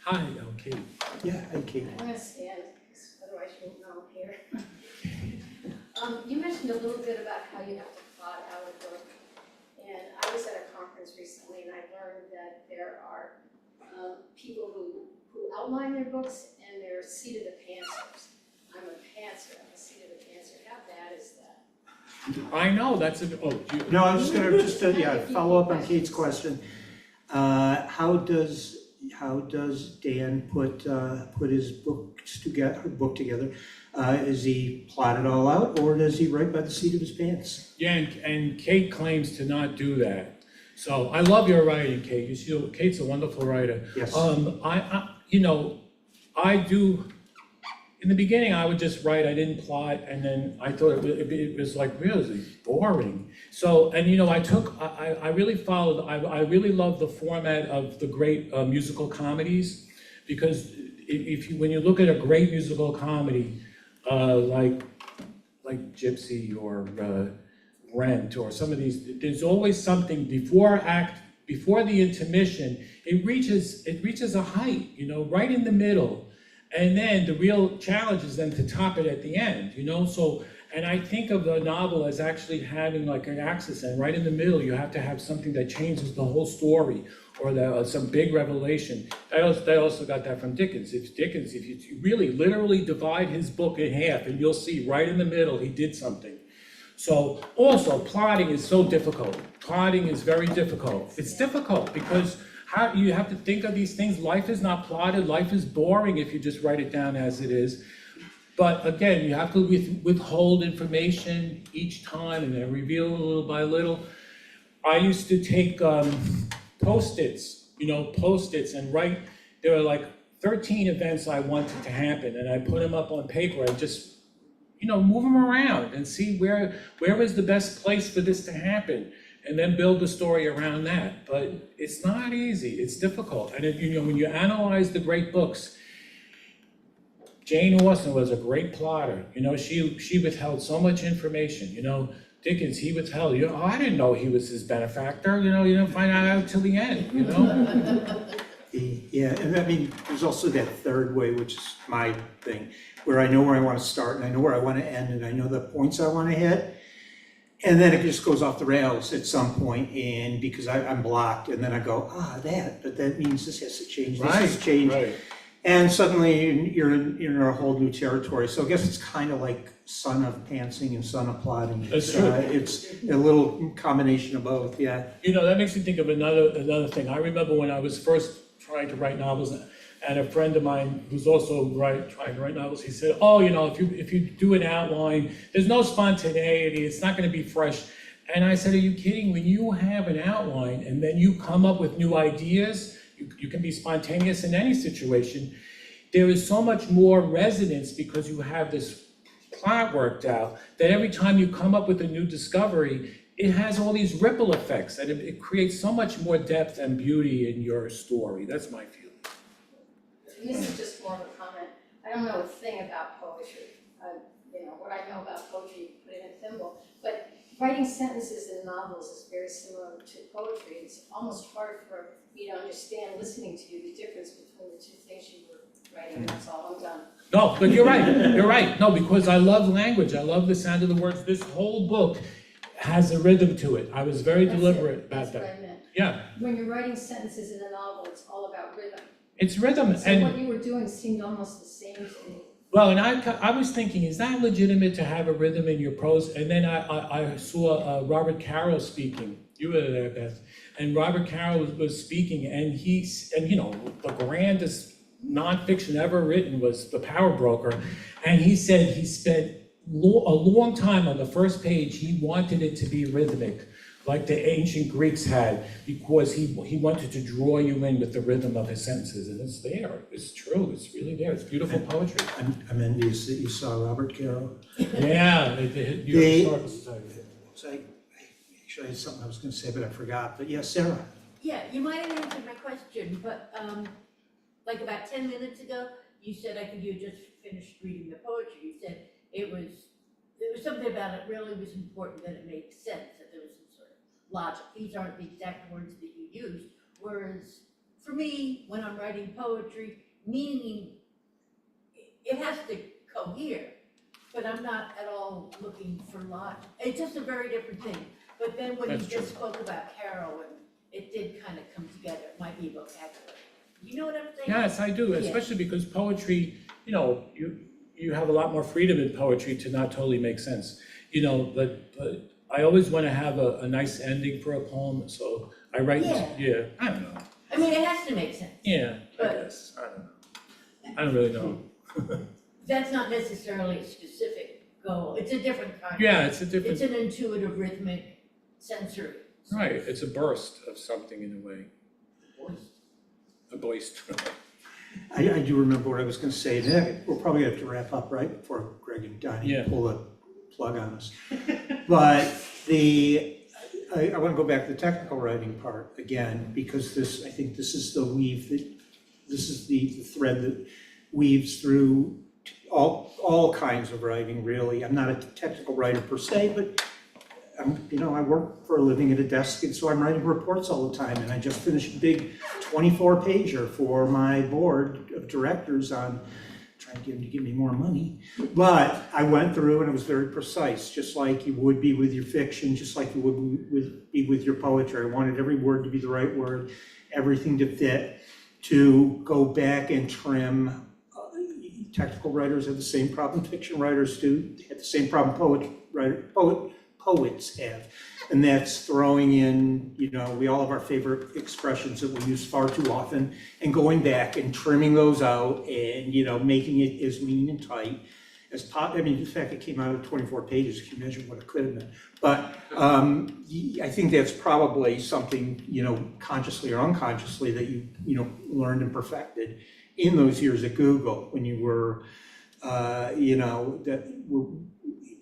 Hi, Kate. Yeah, hi, Kate. I'm gonna stand, because otherwise you won't know I'm here. You mentioned a little bit about how you have to plot out a book. And I was at a conference recently and I learned that there are people who outline their books and they're seat of the pantsers. I'm a pantser, I'm a seat of the pantser. How bad is that? I know, that's No, I'm just gonna follow up on Kate's question. How does Dan put his book together? Is he plot it all out, or does he write by the seat of his pants? Yeah, and Kate claims to not do that. So I love your writing, Kate. Kate's a wonderful writer. Yes. I do. In the beginning, I would just write. I didn't plot, and then I thought it was like really boring. So, and I really followed. I really love the format of the great musical comedies, because when you look at a great musical comedy, like Gypsy or Rent or some of these, there's always something before the intermission, it reaches a height, you know, right in the middle. And then the real challenge is then to top it at the end, you know, so, and I think of the novel as actually having like an axis, and right in the middle, you have to have something that changes the whole story, or some big revelation. I also got that from Dickens. If you really literally divide his book in half, and you'll see right in the middle, he did something. So also, plotting is so difficult. Plotting is very difficult. It's difficult because how you have to think of these things. Life is not plotted. Life is boring if you just write it down as it is. But again, you have to withhold information each time and then reveal little by little. I used to take Post-its, and write, there were like 13 events I wanted to happen, and I put them up on paper and just, move them around and see where is the best place for this to happen, and then build the story around that. But it's not easy, it's difficult. And when you analyze the great books, Jane Austen was a great plotter. She withheld so much information. Dickens, he withheld, I didn't know he was his benefactor, you didn't find out till the end, Yeah, and I mean, there's also that third way, which is my thing, where I know where I want to start and I know where I want to end and I know the points I want to hit. And then it just goes off the rails at some point, and because I'm blocked, and then I go, but that means this has to change, this has to change. Right. And suddenly you're in a whole new territory. So I guess it's kind of like son of pantsing and son of plotting. That's true. It's a little combination of both, yeah. That makes me think of another thing. I remember when I was first trying to write novels, and a friend of mine who's also trying to write novels, he said, if you do an outline, there's no spontaneity, it's not going to be fresh. And I said, are you kidding? When you have an outline and then you come up with new ideas, you can be spontaneous in any situation. There is so much more resonance because you have this plot worked out, that every time you come up with a new discovery, it has all these ripple effects, and it creates so much more depth and beauty in your story. That's my feeling. This is just more of a comment. I don't know a thing about poetry. What I know about poetry, you put it in a thimble. But writing sentences in novels is very similar to poetry. It's almost hard for me to understand, listening to you, the difference between the two things you were writing. That's all, I'm done. No, but you're right. No, because I love language. I love the sound of the words. This whole book has a rhythm to it. I was very deliberate about that. That's what I meant. Yeah, When you're writing sentences in a novel, it's all about rhythm. it's rhythm. So And what you were doing seemed almost the same to me. well, and I was thinking, is that legitimate to have a rhythm in your prose? And then I saw Robert Caro speaking. You were there, Beth. And Robert Caro was speaking, and the grandest nonfiction ever written was The Power Broker. And he said he spent a long time on the first page. He wanted it to be rhythmic, like the ancient Greeks had, because he wanted to draw you in with the rhythm of his sentences. And it's there. It's true. It's really there. It's beautiful poetry. I'm envious that you saw Robert Caro. Yeah, the New York Historical Society. So actually I had something I was going to say, but I forgot. But yeah, Sarah. Yeah, you might have answered my question, but like about 10 minutes ago, you said you had just finished reading the poetry. You said there was something about it really was important, that it made sense, that there was some sort of logic. These aren't the exact words that you used. Whereas for me, when I'm writing poetry, meaning, it has to cohere, but I'm not at all looking for logic. It's just a very different thing. But then when you That's just spoke about Caro, and it did kind of come together, it might be vocabulary. You know what I'm saying? Yes, I do, Yeah. especially because poetry, you have a lot more freedom in poetry to not totally make sense. But I always want to have a nice ending for a poem, so I write, I don't know. I mean, it has to make sense. Yeah, I But- guess, I don't know. I don't really know. That's not necessarily a specific goal. It's a different kind. Yeah, it's a It's different, an intuitive, rhythmic, sensory. right, it's a burst of something in a way, voice. a burst. I do remember what I was going to say. Then we'll probably have to wrap up right before Greg and Donnie Yeah. pull a plug on us. But I want to go back to the technical writing part again, because I think this is the thread that weaves through all kinds of writing, really. I'm not a technical writer per se, but I work for a living at a desk, and so I'm writing reports all the time. And I just finished a big 24-pager for my board of directors on trying to get them to give me more money. But I went through and it was very precise, just like you would be with your fiction, just like you would be with your poetry. I wanted every word to be the right word, everything to fit, to go back and trim. Technical writers have the same problem fiction writers do, they have the same problem poets have. And that's throwing in, we all have our favorite expressions that we use far too often, and going back and trimming those out and, making it as mean and tight as possible. I mean, in fact, it came out of 24 pages. Can you imagine what it could have been? But I think that's probably something, consciously or unconsciously that you learned and perfected in those years at Google when you were,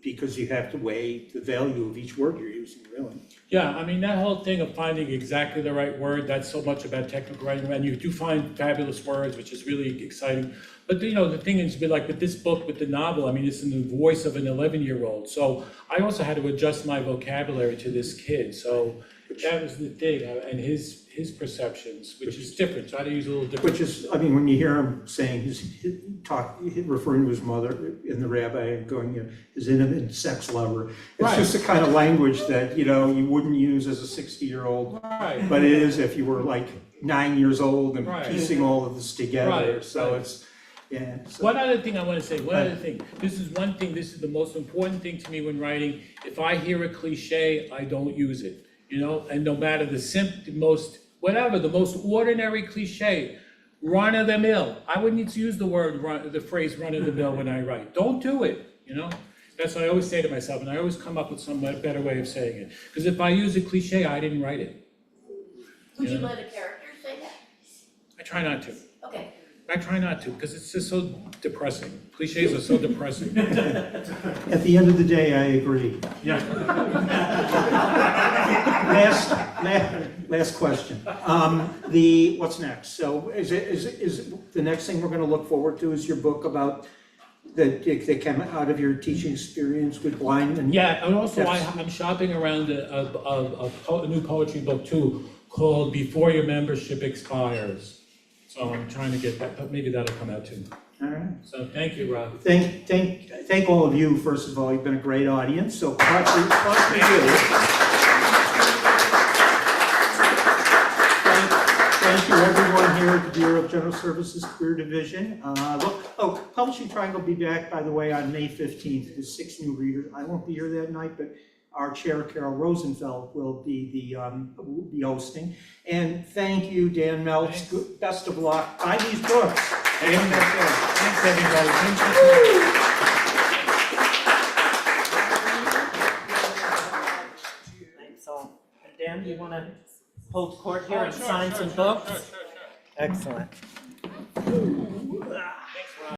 because you have to weigh the value of each word you're using, really. Yeah, I mean, that whole thing of finding exactly the right word, that's so much about technical writing, and you do find fabulous words, which is really exciting. But the thing is, like with this book, with the novel, I mean, it's in the voice of an 11-year-old. So I also had to adjust my vocabulary to this kid. So that was the thing, and his perceptions, which is different. So I had to use a little different. Which is, I mean, when you hear him saying referring to his mother and the rabbi and going, his intimate sex lover, it's Right. just the kind of language that, you wouldn't use as a 60-year-old, Right. but it is if you were like 9 years old and Right. piecing all of this together. Right, So right. it's, yeah. So, One other thing I want to say, this is the most important thing to me when writing. If I hear a cliche, I don't use it, and no matter the most ordinary cliche, run of the mill. I wouldn't need to use the phrase run of the mill when I write. Don't do it, That's what I always say to myself, and I always come up with some better way of saying it. Because if I use a cliche, I didn't write it. Would you Yeah. let a character say that? I try not to. Okay. I try not to, because it's just so depressing. Cliches are so depressing. at the end of the day, I agree. Yeah. Last question. What's next? So is the next thing we're going to look forward to is your book about that came out of your teaching experience with blind and Yeah, and also I'm shopping around a new poetry book too, called Before Your Membership Expires. So I'm trying to get that, but maybe that'll come out too. All right. So thank you, Rob. Thank all of you. First of all, you've been a great audience. So clap for you. Thank you, everyone here at the Bureau of General Services Career Division. Publishing Triangle will be back, by the way, on May 15th with 6 new readers. I won't be here that night, but our chair, Carol Rosenfeld, will be hosting. And thank you, Dan Meltz. Thanks. Best of luck. Buy these books. Thanks, everybody. Thanks all. And Dan, you want to hold court here and Sure, sign sure, some sure, books? sure, sure, sure. Excellent.